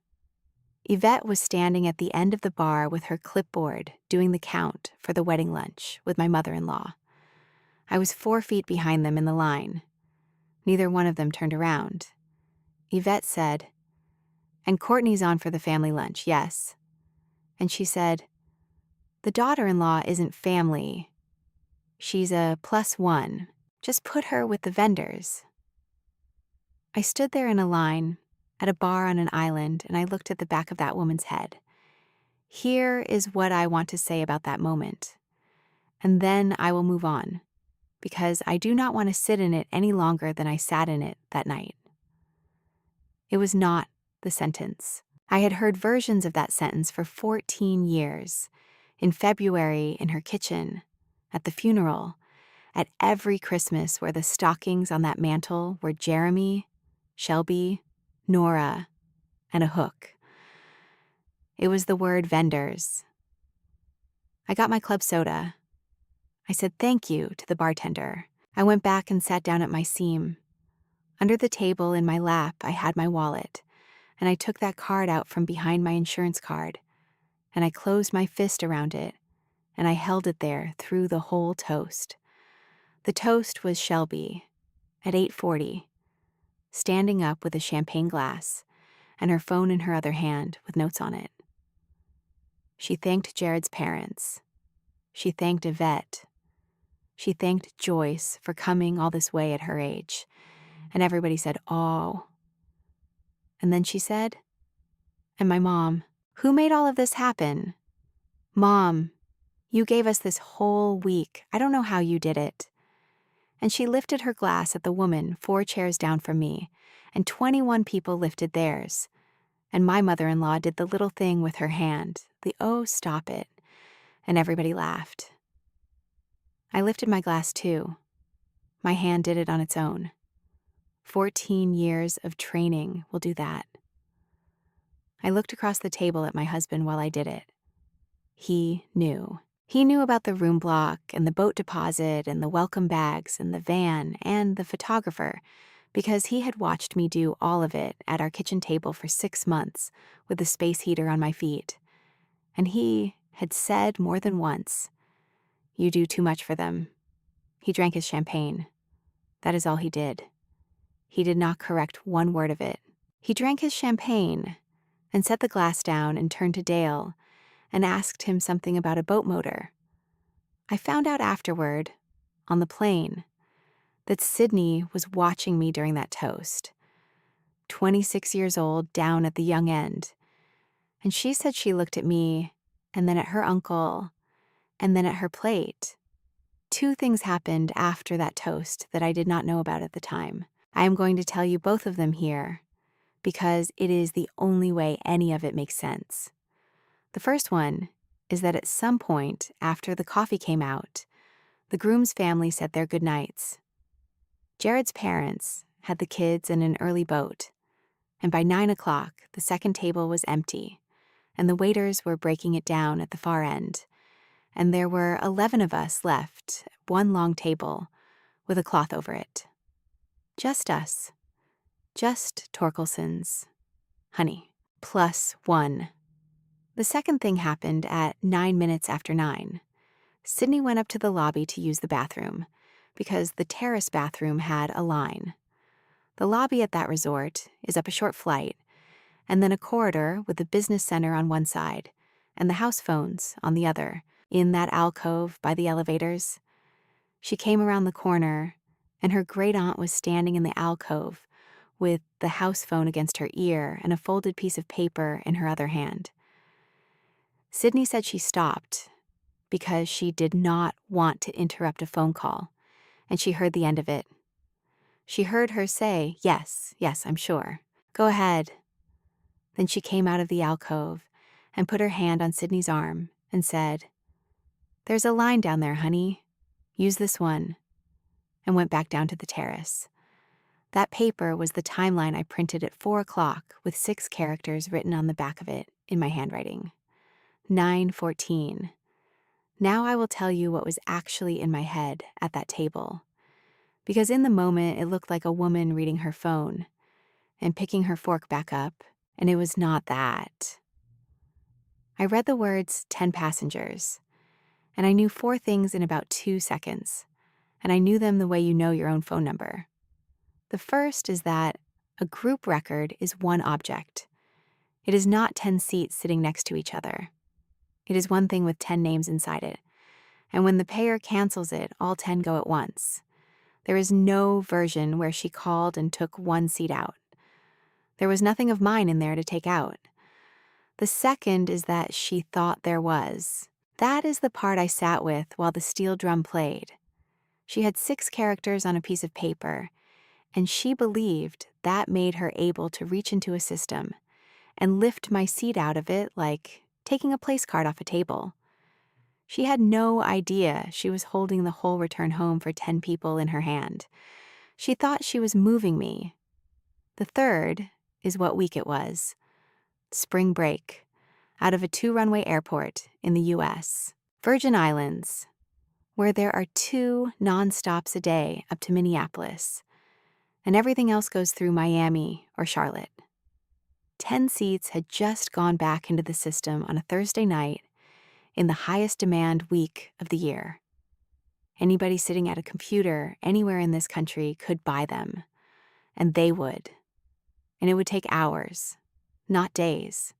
Yvette was standing at the end of the bar with her clipboard doing the count for the wedding lunch with my mother-in-law. I was 4 feet behind them in the line. Neither one of them turned around. Yvette said, "And Courtney's on for the family lunch, yes?" And she said, "The daughter-in-law isn't family. She's a +1. Just put her with the vendors." I stood there in a line at a bar on an island, and I looked at the back of that woman's head. Here is what I want to say about that moment. And then I will move on, because I do not want to sit in it any longer than I sat in it that night. It was not the sentence. I had heard versions of that sentence for 14 years. In February, in her kitchen, at the funeral, at every Christmas where the stockings on that mantle were Jeremy, Shelby, Nora, and a hook. It was the word vendors. I got my club soda. I said thank you to the bartender. I went back and sat down at my seam. Under the table in my lap, I had my wallet, and I took that card out from behind my insurance card, and I closed my fist around it, and I held it there through the whole toast. The toast was Shelby, at 8:40, standing up with a champagne glass, and her phone in her other hand with notes on it. She thanked Jared's parents. She thanked Yvette. She thanked Joyce for coming all this way at her age. And everybody said, "Oh." And then she said, "And my mom, who made all of this happen? Mom, you gave us this whole week. I don't know how you did it." And she lifted her glass at the woman 4 chairs down from me, and 21 people lifted theirs. And my mother-in-law did the little thing with her hand, the "oh, stop it," and everybody laughed. I lifted my glass too. My hand did it on its own. 14 years of training will do that. I looked across the table at my husband while I did it. He knew. He knew about the room block and the boat deposit and the welcome bags and the van and the photographer, because he had watched me do all of it at our kitchen table for 6 months with the space heater on my feet. And he had said more than once, "You do too much for them." He drank his champagne. That is all he did. He did not correct one word of it. He drank his champagne and set the glass down and turned to Dale and asked him something about a boat motor. I found out afterward, on the plane, that Sydney was watching me during that toast, 26 years old, down at the young end. And she said she looked at me and then at her uncle and then at her plate. 2 things happened after that toast that I did not know about at the time. I am going to tell you both of them here because it is the only way any of it makes sense. The first one is that at some point after the coffee came out, the groom's family said their goodnights. Jared's parents had the kids in an early boat, and by 9 o'clock, the second table was empty, and the waiters were breaking it down at the far end, and there were 11 of us left at one long table with a cloth over it. Just us. Just Torkelson's. Honey. +1. The second thing happened at 9 minutes after 9. Sydney went up to the lobby to use the bathroom because the terrace bathroom had a line. The lobby at that resort is up a short flight, and then a corridor with the business center on one side and the house phones on the other, in that alcove by the elevators. She came around the corner, and her great-aunt was standing in the alcove with the house phone against her ear and a folded piece of paper in her other hand. Sydney said she stopped because she did not want to interrupt a phone call, and she heard the end of it. She heard her say, "Yes, yes, I'm sure. Go ahead." Then she came out of the alcove and put her hand on Sydney's arm and said, "There's a line down there, honey. Use this one," and went back down to the terrace. That paper was the timeline I printed at 4 o'clock with 6 characters written on the back of it in my handwriting. 9:14. Now I will tell you what was actually in my head at that table. Because in the moment it looked like a woman reading her phone and picking her fork back up, and it was not that. I read the words 10 passengers, and I knew 4 things in about 2 seconds, and I knew them the way you know your own phone number. The first is that a group record is one object. It is not 10 seats sitting next to each other. It is one thing with 10 names inside it, and when the payer cancels it, all 10 go at once. There is no version where she called and took one seat out. There was nothing of mine in there to take out. The second is that she thought there was. That is the part I sat with while the steel drum played. She had 6 characters on a piece of paper, and she believed that made her able to reach into a system and lift my seat out of it like taking a place card off a table. She had no idea she was holding the whole return home for 10 people in her hand. She thought she was moving me. The third is what week it was. Spring break, out of a 2-runway airport in the U.S. Virgin Islands, where there are 2 non-stops a day up to Minneapolis, and everything else goes through Miami or Charlotte. 10 seats had just gone back into the system on a Thursday night in the highest demand week of the year. Anybody sitting at a computer anywhere in this country could buy them, and they would. And it would take hours, not days.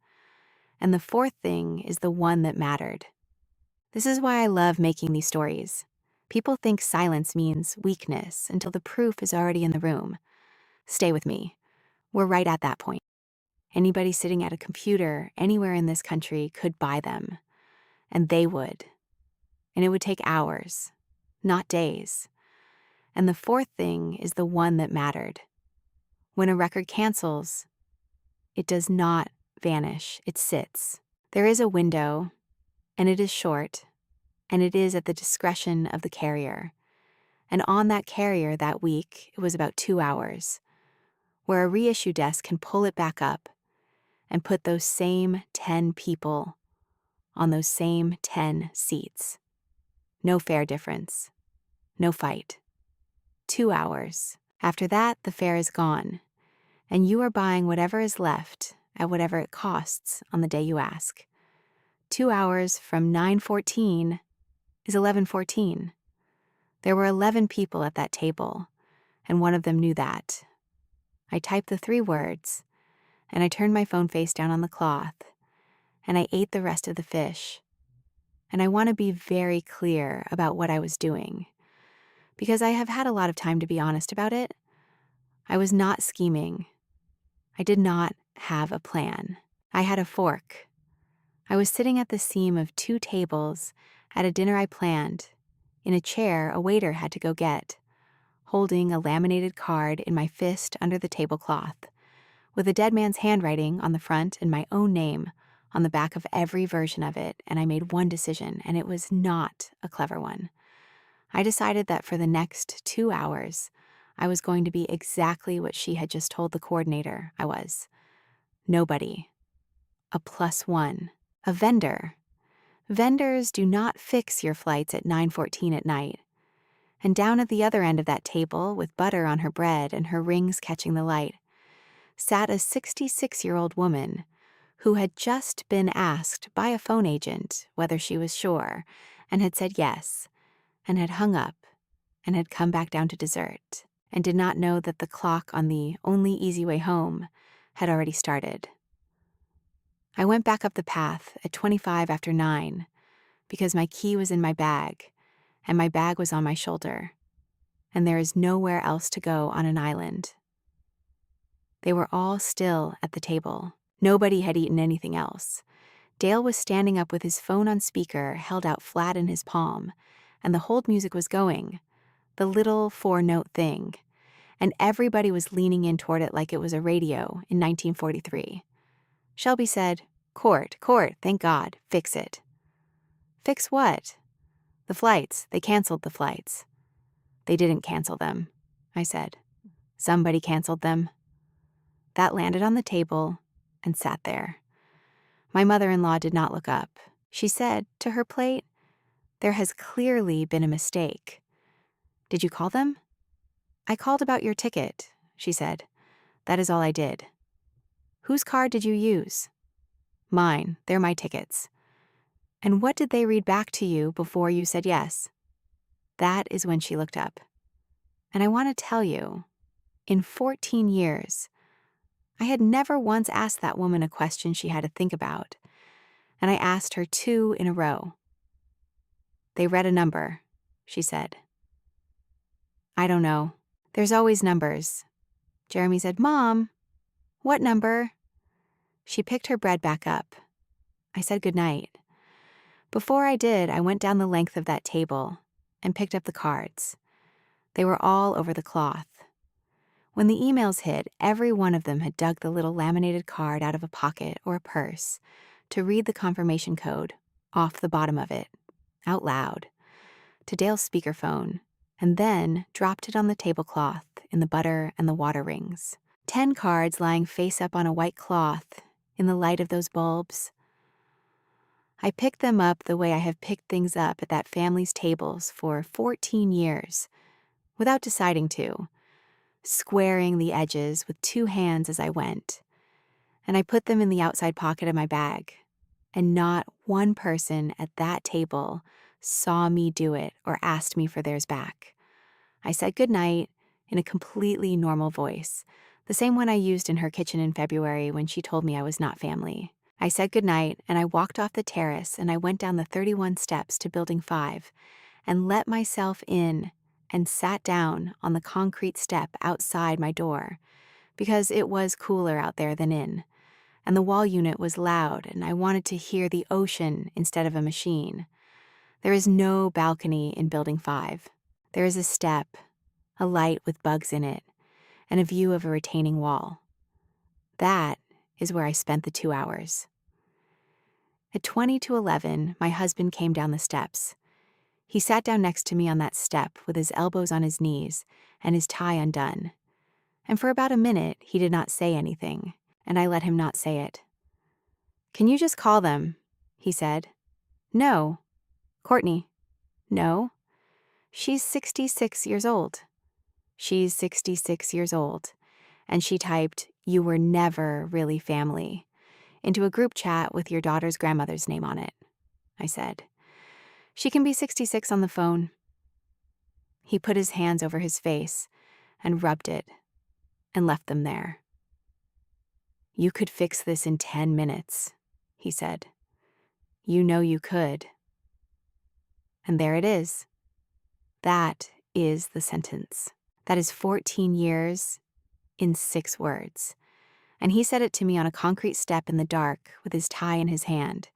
And the fourth thing is the one that mattered. This is why I love making these stories. People think silence means weakness until the proof is already in the room. Stay with me. We're right at that point. Anybody sitting at a computer anywhere in this country could buy them, and they would. And it would take hours, not days. And the fourth thing is the one that mattered. When a record cancels, it does not vanish, it sits. There is a window, and it is short, and it is at the discretion of the carrier. And on that carrier that week, it was about 2 hours, where a reissue desk can pull it back up and put those same 10 people on those same 10 seats. No fare difference. No fight. 2 hours. After that, the fare is gone, and you are buying whatever is left at whatever it costs on the day you ask. 2 hours from 9:14 is 11:14. There were 11 people at that table, and one of them knew that. I typed the 3 words, and I turned my phone face down on the cloth, and I ate the rest of the fish. And I want to be very clear about what I was doing, because I have had a lot of time to be honest about it. I was not scheming. I did not have a plan. I had a fork. I was sitting at the seam of 2 tables at a dinner I planned, In a chair a waiter had to go get, holding a laminated card in my fist under the tablecloth, with a dead man's handwriting on the front and my own name on the back of every version of it, and I made one decision, and it was not a clever one. I decided that for the next 2 hours, I was going to be exactly what she had just told the coordinator I was. Nobody. A +1. A vendor. Vendors do not fix your flights at 9:14 at night. And down at the other end of that table, with butter on her bread and her rings catching the light, sat a 66-year-old woman who had just been asked by a phone agent whether she was sure, and had said yes, and had hung up, and had come back down to dessert, and did not know that the clock on the only easy way home had already started. I went back up the path at 25 after 9, because my key was in my bag, and my bag was on my shoulder, and there is nowhere else to go on an island. They were all still at the table. Nobody had eaten anything else. Dale was standing up with his phone on speaker held out flat in his palm, and the hold music was going, the little 4-note thing, and everybody was leaning in toward it like it was a radio in 1943. Shelby said, "Court, thank God, fix it." Fix what? The flights. They canceled the flights. They didn't cancel them, I said. Somebody canceled them. That landed on the table and sat there. My mother-in-law did not look up. She said, to her plate, "There has clearly been a mistake. Did you call them?" "I called about your ticket," she said. "That is all I did." "Whose card did you use?" "Mine. They're my tickets." "And what did they read back to you before you said yes?" That is when she looked up. And I want to tell you, in 14 years, I had never once asked that woman a question she had to think about, and I asked her 2 in a row. "They read a number," she said. "I don't know. There's always numbers." Jeremy said, "Mom, what number?" She picked her bread back up. I said goodnight. Before I did, I went down the length of that table and picked up the cards. They were all over the cloth. When the emails hit, every one of them had dug the little laminated card out of a pocket or a purse to read the confirmation code off the bottom of it, out loud, to Dale's speakerphone, and then dropped it on the tablecloth in the butter and the water rings. 10 cards lying face up on a white cloth in the light of those bulbs. I picked them up the way I have picked things up at that family's tables for 14 years, without deciding to, squaring the edges with 2 hands as I went, and I put them in the outside pocket of my bag, and not one person at that table saw me do it or asked me for theirs back. I said goodnight in a completely normal voice, the same one I used in her kitchen in February when she told me I was not family. I said goodnight, and I walked off the terrace, and I went down the 31 steps to Building 5 and let myself in and sat down on the concrete step outside my door, because it was cooler out there than in, and the wall unit was loud, and I wanted to hear the ocean instead of a machine. There is no balcony in Building 5. There is a step, a light with bugs in it, and a view of a retaining wall. That is where I spent the 2 hours. At 20 to 11, my husband came down the steps. He sat down next to me on that step with his elbows on his knees and his tie undone. And for about a minute, he did not say anything, and I let him not say it. "Can you just call them?" he said. "No." "Courtney." "No." "She's 66 years old." "She's 66 years old." And she typed, "You were never really family," into a group chat with your daughter's grandmother's name on it. I said, "She can be 66 on the phone." He put his hands over his face and rubbed it and left them there. "You could fix this in 10 minutes, he said. "You know you could." And there it is. That is the sentence. That is 14 years in 6 words. And he said it to me on a concrete step in the dark with his tie in his hand.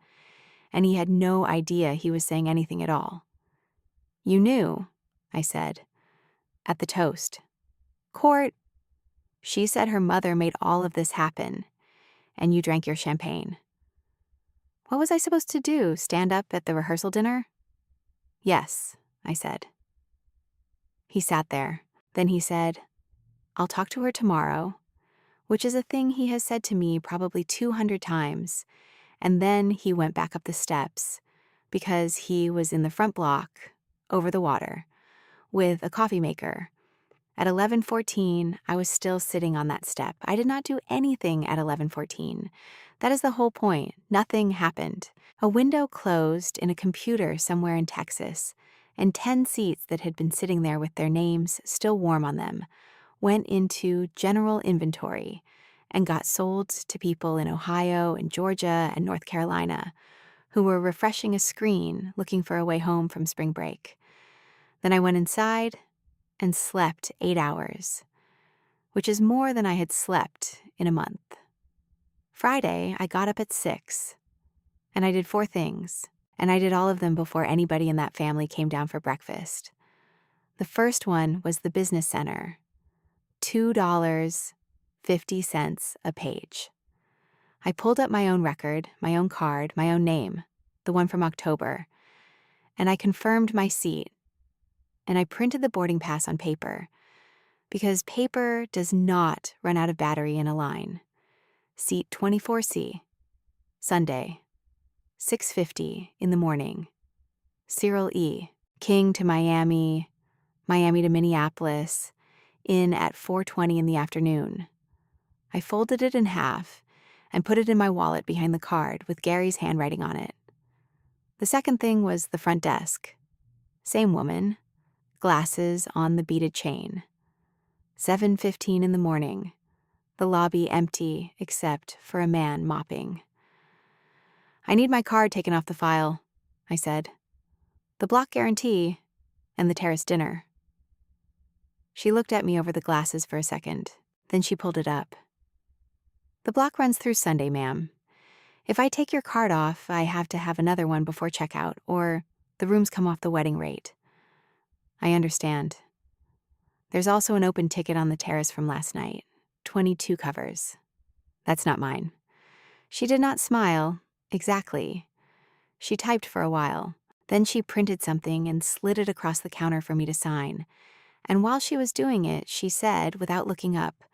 And he had no idea he was saying anything at all. You knew, I said, at the toast. Court, she said her mother made all of this happen, and you drank your champagne. What was I supposed to do, stand up at the rehearsal dinner? Yes, I said. He sat there. Then he said, I'll talk to her tomorrow, which is a thing he has said to me probably 200 times, and then he went back up the steps because he was in the front block, over the water, with a coffee maker. At 11:14, I was still sitting on that step. I did not do anything at 11:14. That is the whole point. Nothing happened. A window closed in a computer somewhere in Texas, and 10 seats that had been sitting there with their names still warm on them went into general inventory and got sold to people in Ohio and Georgia and North Carolina who were refreshing a screen looking for a way home from spring break. Then I went inside and slept 8 hours, which is more than I had slept in a month. Friday, I got up at 6, and I did 4 things, and I did all of them before anybody in that family came down for breakfast. The first one was the business center, $2.50 a page. I pulled up my own record, my own card, my own name, the one from October, and I confirmed my seat, and I printed the boarding pass on paper, because paper does not run out of battery in a line. Seat 24C, Sunday, 6:50 in the morning. Cyril E., King to Miami, Miami to Minneapolis, in at 4:20 in the afternoon. I folded it in half and put it in my wallet behind the card with Gary's handwriting on it. The second thing was the front desk. Same woman, glasses on the beaded chain. 7:15 in the morning. The lobby empty except for a man mopping. I need my card taken off the file, I said. The block guarantee and the terrace dinner. She looked at me over the glasses for a second. Then she pulled it up. The block runs through Sunday, ma'am. If I take your card off, I have to have another one before checkout, or the rooms come off the wedding rate. I understand. There's also an open ticket on the terrace from last night. 22 covers. That's not mine. She did not smile, exactly. She typed for a while. Then she printed something and slid it across the counter for me to sign. And while she was doing it, she said, without looking up,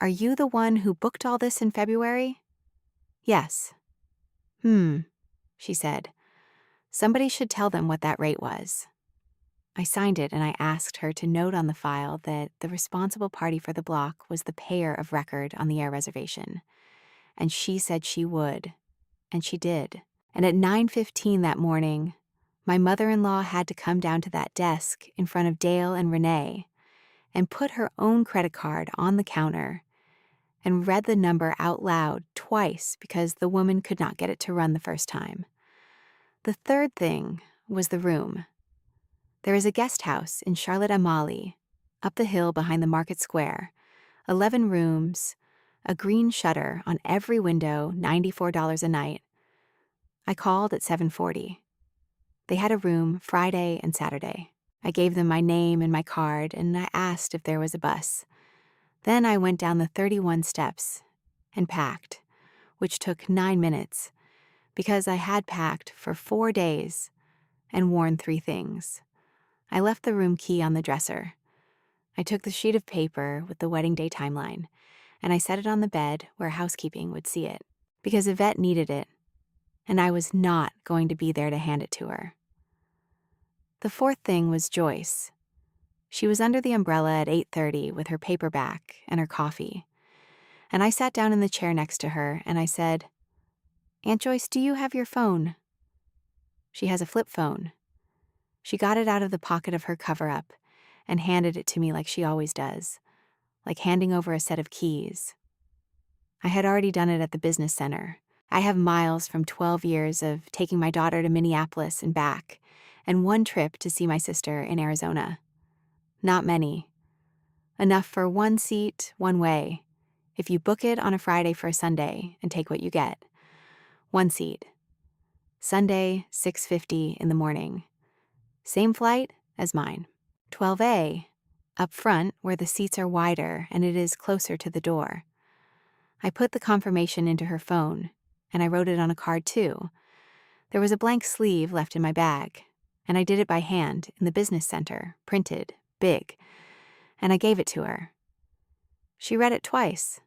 Are you the one who booked all this in February? Yes. She said. Somebody should tell them what that rate was. I signed it and I asked her to note on the file that the responsible party for the block was the payer of record on the air reservation. And she said she would. And she did. And at 9:15 that morning, my mother-in-law had to come down to that desk in front of Dale and Renee and put her own credit card on the counter and read the number out loud twice because the woman could not get it to run the first time. The third thing was the room. There is a guest house in Charlotte Amalie, up the hill behind the market square, 11 rooms, a green shutter on every window, $94 a night. I called at 7:40. They had a room Friday and Saturday. I gave them my name and my card, and I asked if there was a bus. Then I went down the 31 steps and packed, which took 9 minutes, because I had packed for 4 days and worn 3 things. I left the room key on the dresser. I took the sheet of paper with the wedding day timeline, and I set it on the bed where housekeeping would see it, because Yvette needed it, and I was not going to be there to hand it to her. The fourth thing was Joyce. She was under the umbrella at 8:30 with her paperback and her coffee, and I sat down in the chair next to her, and I said, Aunt Joyce, do you have your phone? She has a flip phone. She got it out of the pocket of her cover-up and handed it to me like she always does, like handing over a set of keys. I had already done it at the business center. I have miles from 12 years of taking my daughter to Minneapolis and back, and 1 trip to see my sister in Arizona. Not many. Enough for 1 seat, 1 way, if you book it on a Friday for a Sunday and take what you get. 1 seat. Sunday, 6:50 in the morning. Same flight as mine. 12A, up front where the seats are wider and it is closer to the door. I put the confirmation into her phone, and I wrote it on a card too. There was a blank sleeve left in my bag, and I did it by hand in the business center, printed, big, and I gave it to her. She read it twice.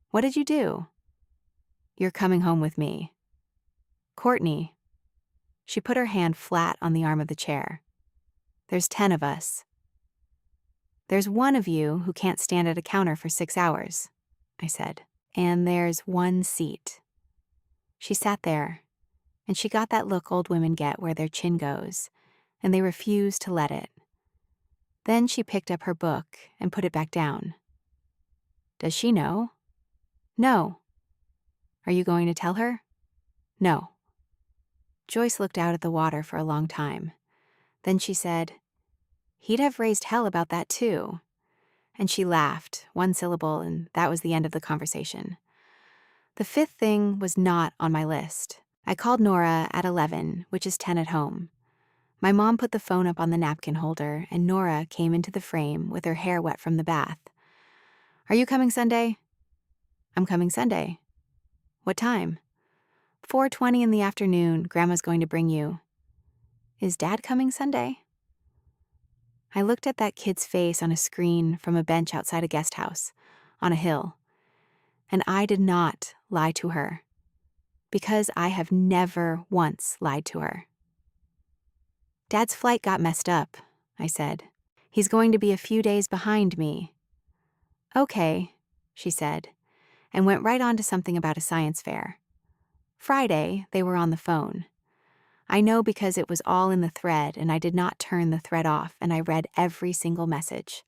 What did you do? You're coming home with me. Courtney. She put her hand flat on the arm of the chair. There's 10 of us. There's one of you who can't stand at a counter for 6 hours, I said. And there's one seat. She sat there, and she got that look old women get where their chin goes, and they refuse to let it. Then she picked up her book and put it back down. Does she know? No. Are you going to tell her? No. Joyce looked out at the water for a long time. Then she said, He'd have raised hell about that too. And she laughed, one syllable, and that was the end of the conversation. The fifth thing was not on my list. I called Nora at 11, which is 10 at home. My mom put the phone up on the napkin holder, and Nora came into the frame with her hair wet from the bath. Are you coming Sunday? I'm coming Sunday. What time? 4:20 in the afternoon. Grandma's going to bring you. Is Dad coming Sunday? I looked at that kid's face on a screen from a bench outside a guest house, on a hill. And I did not lie to her, because I have never once lied to her. Dad's flight got messed up, I said. He's going to be a few days behind me. Okay, she said, and went right on to something about a science fair. Friday, they were on the phone. I know because it was all in the thread and I did not turn the thread off and I read every single message.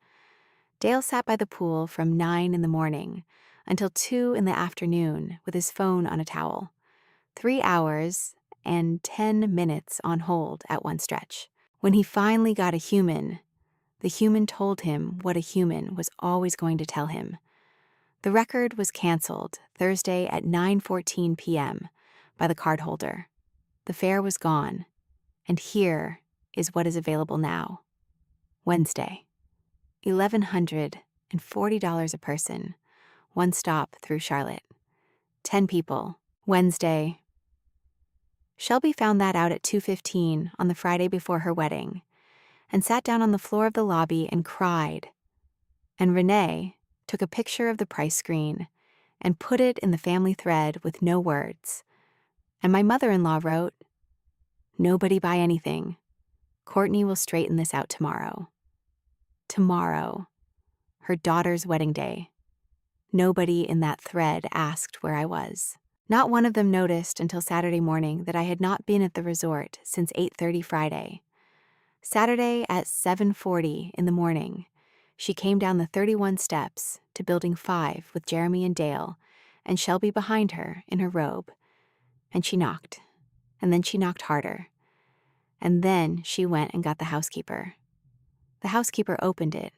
Dale sat by the pool from 9 in the morning until 2 in the afternoon with his phone on a towel. 3 hours and 10 minutes on hold at one stretch. When he finally got a human, the human told him what a human was always going to tell him. The record was canceled Thursday at 9:14 p.m. by the cardholder. The fare was gone, and here is what is available now. Wednesday, $1,140 a person, one stop through Charlotte. 10 people. Wednesday. Shelby found that out at 2:15 on the Friday before her wedding, and sat down on the floor of the lobby and cried. And Renee took a picture of the price screen and put it in the family thread with no words. And my mother-in-law wrote, Nobody buy anything. Courtney will straighten this out tomorrow. Tomorrow. Her daughter's wedding day. Nobody in that thread asked where I was. Not one of them noticed until Saturday morning that I had not been at the resort since 8:30 Friday. Saturday at 7:40 in the morning, she came down the 31 steps to Building 5 with Jeremy and Dale, and Shelby behind her in her robe. And she knocked. And then she knocked harder. And then she went and got the housekeeper. The housekeeper opened it.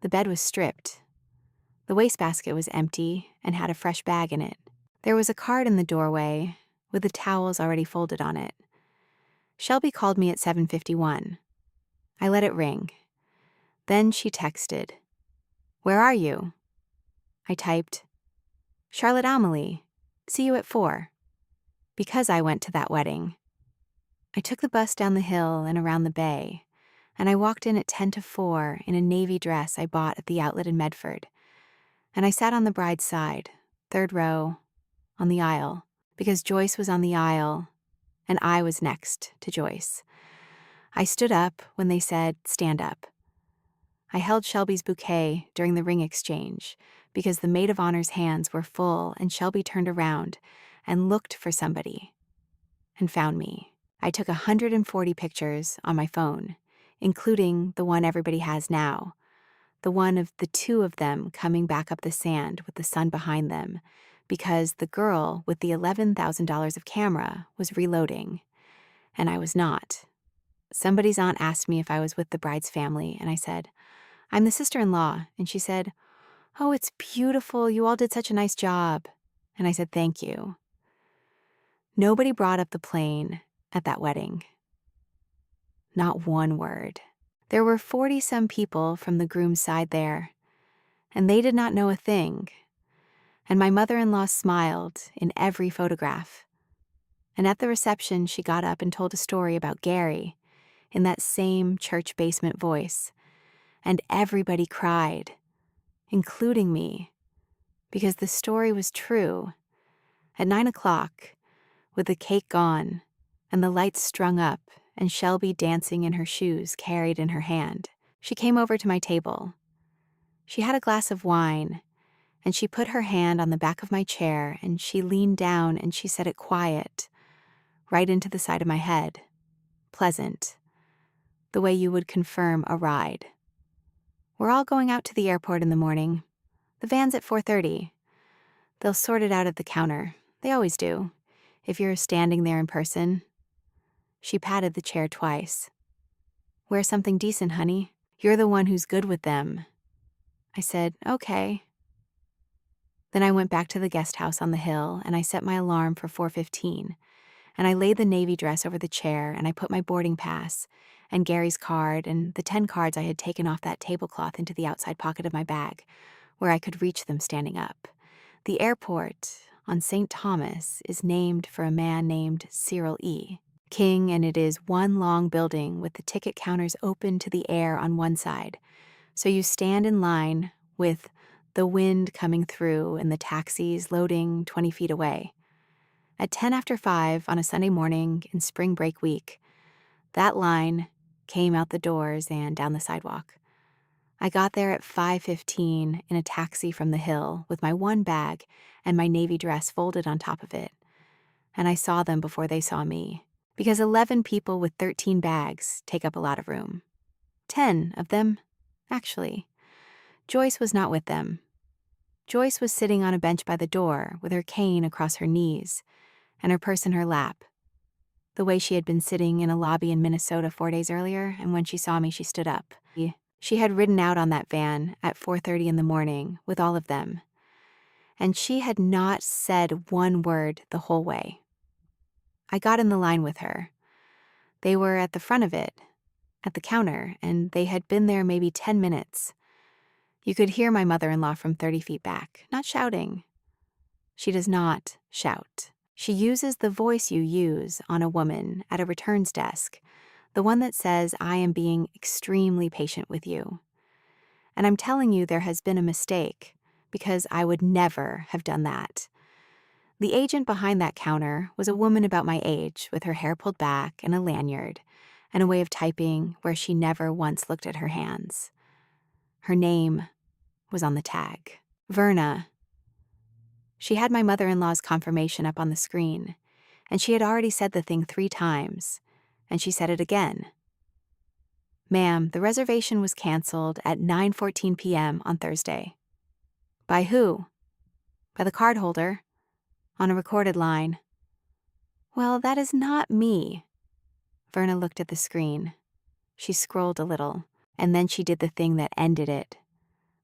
The bed was stripped. The wastebasket was empty and had a fresh bag in it. There was a card in the doorway with the towels already folded on it. Shelby called me at 7:51. I let it ring. Then she texted, Where are you? I typed, Charlotte Amelie, see you at 4. Because I went to that wedding. I took the bus down the hill and around the bay, and I walked in at 10:04 in a navy dress I bought at the outlet in Medford. And I sat on the bride's side, 3rd row, on the aisle, because Joyce was on the aisle, and I was next to Joyce. I stood up when they said, stand up. I held Shelby's bouquet during the ring exchange because the maid of honor's hands were full and Shelby turned around and looked for somebody and found me. I took 140 pictures on my phone, including the one everybody has now, the one of the 2 of them coming back up the sand with the sun behind them, because the girl with the $11,000 of camera was reloading, and I was not. Somebody's aunt asked me if I was with the bride's family, and I said, I'm the sister-in-law, and she said, Oh, it's beautiful, you all did such a nice job. And I said, thank you. Nobody brought up the plane at that wedding. Not one word. There were 40-some people from the groom's side there, and they did not know a thing. And my mother-in-law smiled in every photograph. And at the reception, she got up and told a story about Gary in that same church basement voice. And everybody cried, including me, because the story was true. At 9 o'clock, with the cake gone and the lights strung up and Shelby dancing in her shoes carried in her hand, she came over to my table. She had a glass of wine, and she put her hand on the back of my chair, and she leaned down and she said it quiet, right into the side of my head. Pleasant. The way you would confirm a ride. We're all going out to the airport in the morning. The van's at 4:30. They'll sort it out at the counter. They always do, if you're standing there in person. She patted the chair twice. Wear something decent, honey. You're the one who's good with them. I said, okay. Then I went back to the guest house on the hill, and I set my alarm for 4:15, and I laid the navy dress over the chair, and I put my boarding pass and Gary's card and the 10 cards I had taken off that tablecloth into the outside pocket of my bag, where I could reach them standing up. The airport on St. Thomas is named for a man named Cyril E. King, and it is one long building with the ticket counters open to the air on one side. So you stand in line with the wind coming through and the taxis loading 20 feet away. At 10 after 5 on a Sunday morning in spring break week, that line came out the doors and down the sidewalk. I got there at 5:15 in a taxi from the hill with my one bag and my navy dress folded on top of it. And I saw them before they saw me, because 11 people with 13 bags take up a lot of room. 10 of them, actually. Joyce was not with them. Joyce was sitting on a bench by the door with her cane across her knees and her purse in her lap, the way she had been sitting in a lobby in Minnesota 4 days earlier, and when she saw me, she stood up. She had ridden out on that van at 4:30 in the morning with all of them, and she had not said one word the whole way. I got in the line with her. They were at the front of it, at the counter, and they had been there maybe 10 minutes. You could hear my mother-in-law from 30 feet back, not shouting. She does not shout. She uses the voice you use on a woman at a returns desk, the one that says, I am being extremely patient with you. And I'm telling you there has been a mistake, because I would never have done that. The agent behind that counter was a woman about my age, with her hair pulled back and a lanyard, and a way of typing where she never once looked at her hands. Her name was on the tag. Verna. She had my mother-in-law's confirmation up on the screen, and she had already said the thing 3 times, and she said it again. Ma'am, the reservation was canceled at 9:14 p.m. on Thursday. By who? By the cardholder, on a recorded line. Well, that is not me. Verna looked at the screen. She scrolled a little, and then she did the thing that ended it,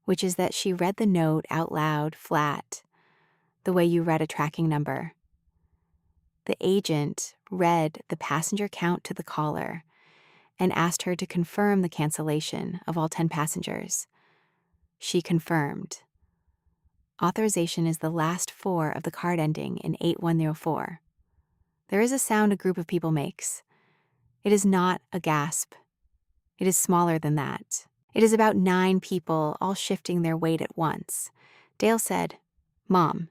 which is that she read the note out loud, flat, the way you read a tracking number. The agent read the passenger count to the caller and asked her to confirm the cancellation of all 10 passengers. She confirmed. Authorization is the last 4 of the card ending in 8104. There is a sound a group of people makes. It is not a gasp. It is smaller than that. It is about 9 people all shifting their weight at once. Dale said, Mom,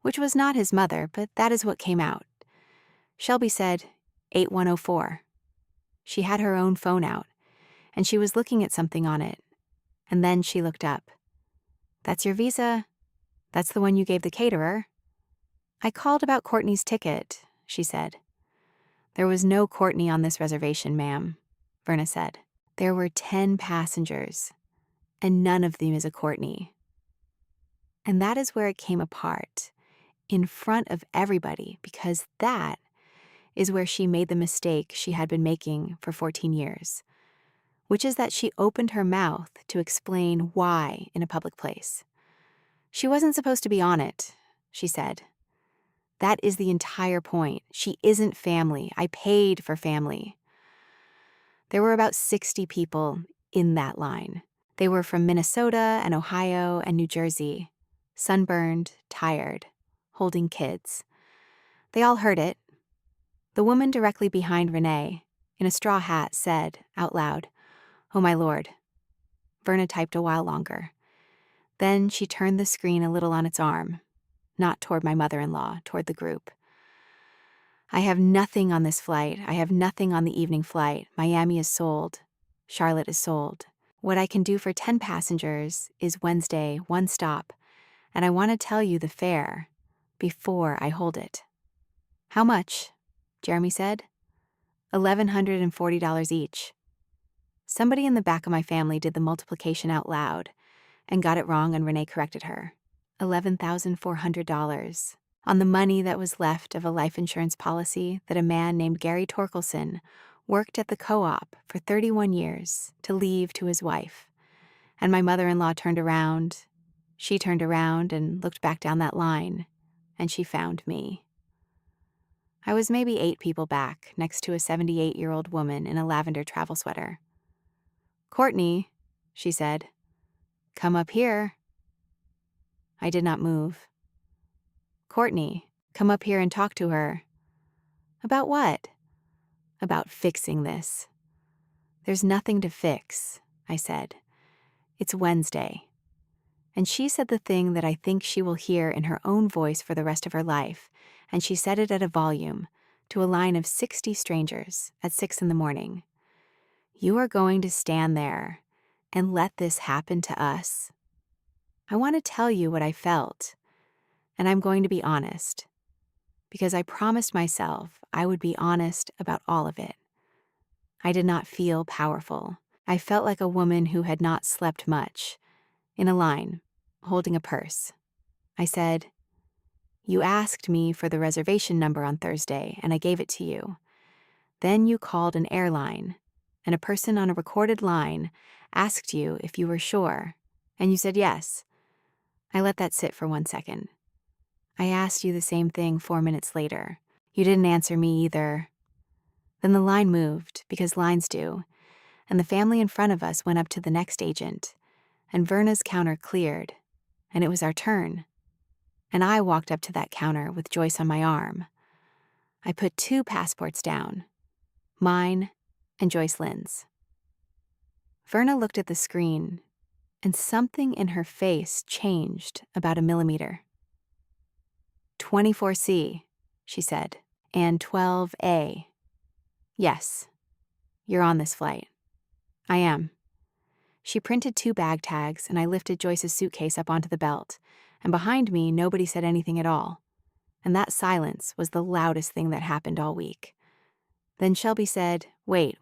which was not his mother, but that is what came out. Shelby said, 8104. She had her own phone out, and she was looking at something on it, and then she looked up. That's your visa? That's the one you gave the caterer? I called about Courtney's ticket, she said. There was no Courtney on this reservation, ma'am, Verna said. There were 10 passengers, and none of them is a Courtney. And that is where it came apart, in front of everybody, because that is where she made the mistake she had been making for 14 years, which is that she opened her mouth to explain why in a public place. She wasn't supposed to be on it, she said. That is the entire point. She isn't family. I paid for family. There were about 60 people in that line. They were from Minnesota and Ohio and New Jersey, sunburned, tired, holding kids. They all heard it. The woman directly behind Renee, in a straw hat, said, out loud, "Oh my Lord." Verna typed a while longer. Then she turned the screen a little on its arm, not toward my mother-in-law, toward the group. "I have nothing on this flight. I have nothing on the evening flight. Miami is sold. Charlotte is sold. What I can do for 10 passengers is Wednesday, one stop, and I want to tell you the fare before I hold it." "How much?" Jeremy said. $1,140 each. Somebody in the back of my family did the multiplication out loud and got it wrong, and Renee corrected her. $11,400 on the money that was left of a life insurance policy that a man named Gary Torkelson worked at the co-op for 31 years to leave to his wife. And my mother-in-law turned around. She turned around and looked back down that line, and she found me. I was maybe 8 people back, next to a 78-year-old woman in a lavender travel sweater. "Courtney," she said, "come up here." I did not move. "Courtney, come up here and talk to her." "About what?" "About fixing this." "There's nothing to fix," I said. "It's Wednesday." And she said the thing that I think she will hear in her own voice for the rest of her life, and she said it at a volume, to a line of 60 strangers at 6 a.m. "You are going to stand there and let this happen to us?" I want to tell you what I felt, and I'm going to be honest, because I promised myself I would be honest about all of it. I did not feel powerful. I felt like a woman who had not slept much, in a line, holding a purse. I said, "You asked me for the reservation number on Thursday, and I gave it to you. Then you called an airline, and a person on a recorded line asked you if you were sure, and you said yes." I let that sit for 1 second. "I asked you the same thing 4 minutes later. You didn't answer me either." Then the line moved, because lines do, and the family in front of us went up to the next agent, and Verna's counter cleared, and it was our turn. And I walked up to that counter with Joyce on my arm. I put 2 passports down, mine and Joyce Lynn's. Verna looked at the screen, and something in her face changed about a millimeter. "24C, she said, "and 12A. Yes, you're on this flight." "I am." She printed 2 bag tags, and I lifted Joyce's suitcase up onto the belt, and behind me nobody said anything at all. And that silence was the loudest thing that happened all week. Then Shelby said, wait,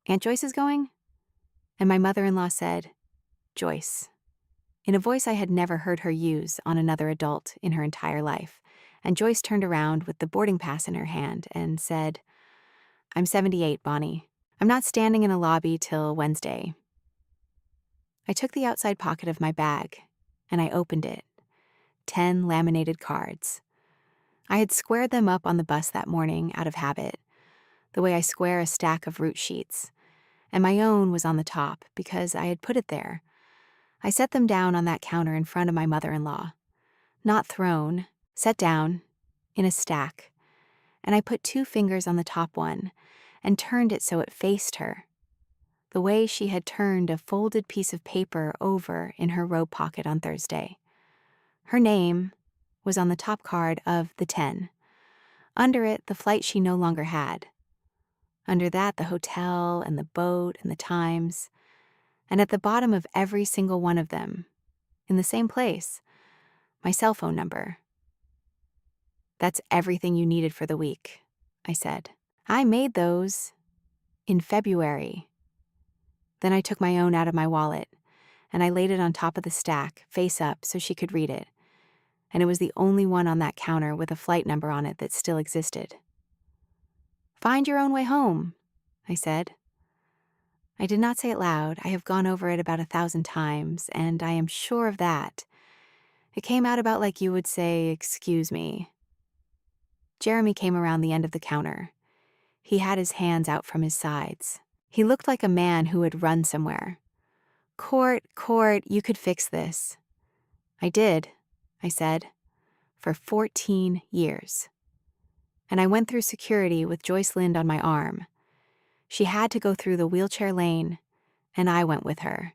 Aunt Joyce is going?" And my mother-in-law said, "Joyce," in a voice I had never heard her use on another adult in her entire life. And Joyce turned around with the boarding pass in her hand and said, "I'm 78, Bonnie. I'm not standing in a lobby till Wednesday." I took the outside pocket of my bag, and I opened it. 10 laminated cards. I had squared them up on the bus that morning out of habit, the way I square a stack of route sheets, and my own was on the top because I had put it there. I set them down on that counter in front of my mother-in-law. Not thrown, set down, in a stack, and I put 2 fingers on the top one and turned it so it faced her, the way she had turned a folded piece of paper over in her robe pocket on Thursday. Her name was on the top card of the 10. Under it, the flight she no longer had. Under that, the hotel and the boat and the times. And at the bottom of every single one of them, in the same place, my cell phone number. "That's everything you needed for the week," I said. "I made those in February." Then I took my own out of my wallet, and I laid it on top of the stack, face up, so she could read it. And it was the only one on that counter with a flight number on it that still existed. "Find your own way home," I said. I did not say it loud. I have gone over it about 1,000 times, and I am sure of that. It came out about like you would say, "Excuse me." Jeremy came around the end of the counter. He had his hands out from his sides. He looked like a man who had run somewhere. Court, you could fix this." "I did," I said, "for 14 years. And I went through security with Joyce Lind on my arm. She had to go through the wheelchair lane, and I went with her.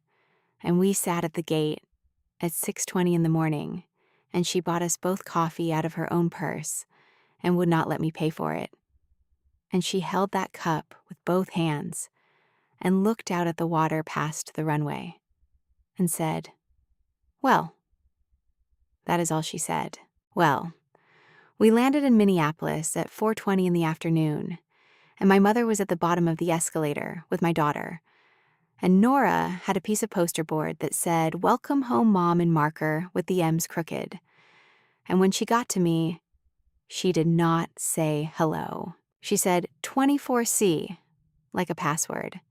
And we sat at the gate at 6:20 in the morning, and she bought us both coffee out of her own purse and would not let me pay for it. And she held that cup with both hands and looked out at the water past the runway and said, 'Well.' That is all she said. Well, we landed in Minneapolis at 4:20 in the afternoon, and my mother was at the bottom of the escalator with my daughter. And Nora had a piece of poster board that said, 'Welcome home, Mom,' in marker with the M's crooked. And when she got to me, she did not say hello. She said 24C, like a password.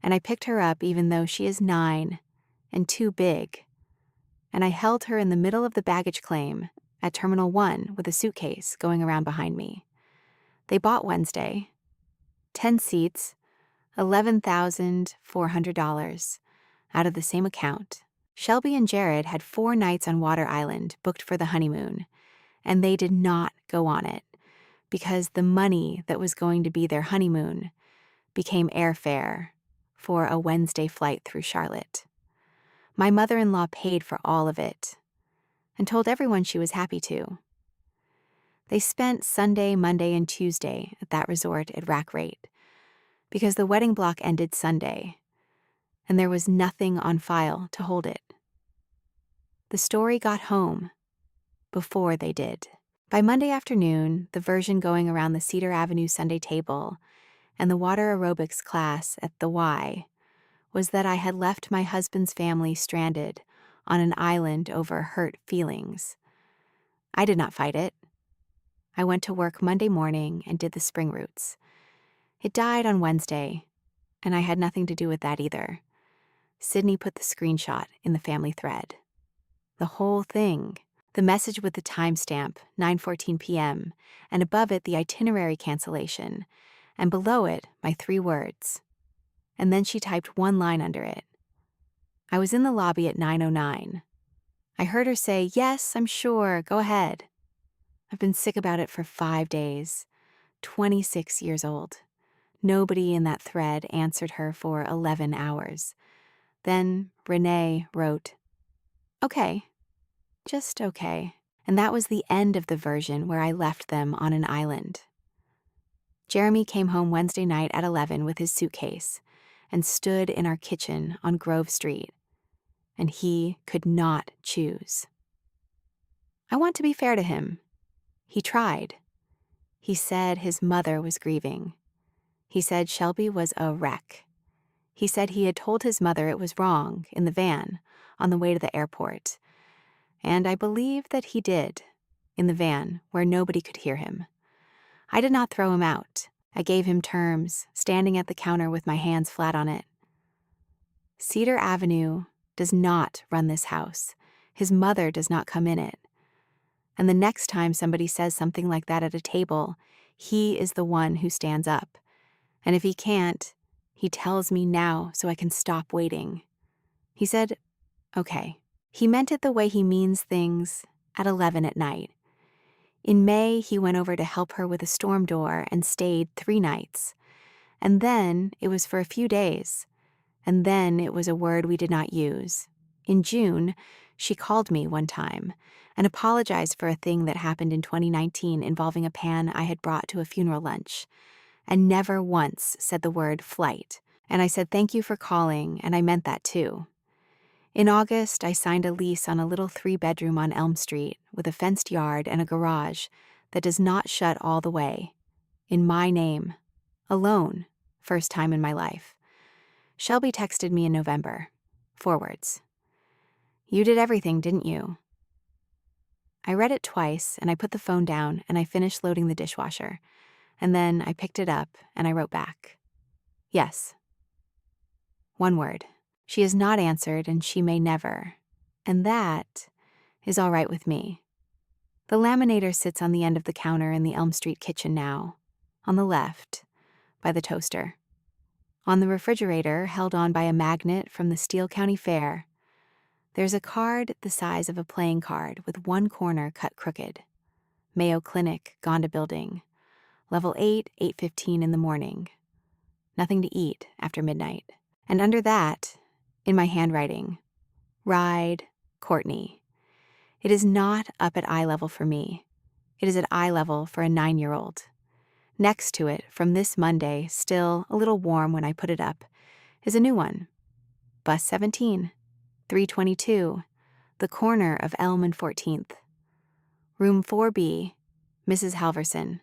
And I picked her up even though she is 9 and too big. And I held her in the middle of the baggage claim at Terminal 1 with a suitcase going around behind me. They bought Wednesday, 10 seats, $11,400 out of the same account. Shelby and Jared had 4 nights on Water Island booked for the honeymoon, and they did not go on it because the money that was going to be their honeymoon became airfare for a Wednesday flight through Charlotte. My mother-in-law paid for all of it and told everyone she was happy to. They spent Sunday, Monday, and Tuesday at that resort at rack rate because the wedding block ended Sunday, and there was nothing on file to hold it. The story got home before they did. By Monday afternoon, the version going around the Cedar Avenue Sunday table and the water aerobics class at the Y was that I had left my husband's family stranded on an island over hurt feelings. I did not fight it. I went to work Monday morning and did the spring roots. It died on Wednesday, and I had nothing to do with that either. Sydney put the screenshot in the family thread. The whole thing. The message with the timestamp, 9:14 p.m., and above it the itinerary cancellation, and below it my 3 words. And then she typed 1 line under it. I was in the lobby at 9:09. I heard her say, "Yes, I'm sure, go ahead." I've been sick about it for 5 days, 26 years old. Nobody in that thread answered her for 11 hours. Then Renee wrote, "Okay, just okay." And that was the end of the version where I left them on an island. Jeremy came home Wednesday night at 11 with his suitcase and stood in our kitchen on Grove Street, and he could not choose. I want to be fair to him. He tried. He said his mother was grieving. He said Shelby was a wreck. He said he had told his mother it was wrong in the van on the way to the airport. And I believe that he did, in the van where nobody could hear him. I did not throw him out. I gave him terms, standing at the counter with my hands flat on it. Cedar Avenue does not run this house. His mother does not come in it. And the next time somebody says something like that at a table, he is the one who stands up. And if he can't, he tells me now so I can stop waiting. He said, okay. He meant it the way he means things at 11 at night. In May, he went over to help her with a storm door and stayed 3 nights. And then it was for a few days. And then it was a word we did not use. In June, she called me one time and apologized for a thing that happened in 2019 involving a pan I had brought to a funeral lunch, and never once said the word flight. And I said thank you for calling, and I meant that too. In August, I signed a lease on a little 3-bedroom on Elm Street with a fenced yard and a garage that does not shut all the way. In my name. Alone. First time in my life. Shelby texted me in November. 4 words. You did everything, didn't you? I read it twice, and I put the phone down, and I finished loading the dishwasher. And then I picked it up, and I wrote back. Yes. 1 word. She has not answered, and she may never. And that is all right with me. The laminator sits on the end of the counter in the Elm Street kitchen now, on the left, by the toaster. On the refrigerator, held on by a magnet from the Steele County Fair, there's a card the size of a playing card with one corner cut crooked. Mayo Clinic, Gonda Building. Level 8, 8:15 in the morning. Nothing to eat after midnight. And under that, in my handwriting, Ride, Courtney. It is not up at eye level for me. It is at eye level for a 9-year-old. Next to it, from this Monday, still a little warm when I put it up, is a new one. Bus 17, 322, the corner of Elm and 14th. Room 4B, Mrs. Halverson,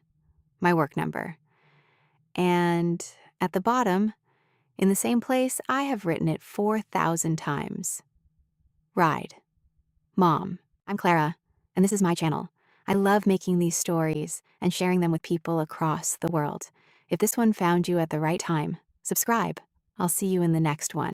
my work number. And at the bottom, in the same place, I have written it 4,000 times. Ride. Mom. I'm Clara, and this is my channel. I love making these stories and sharing them with people across the world. If this one found you at the right time, subscribe. I'll see you in the next one.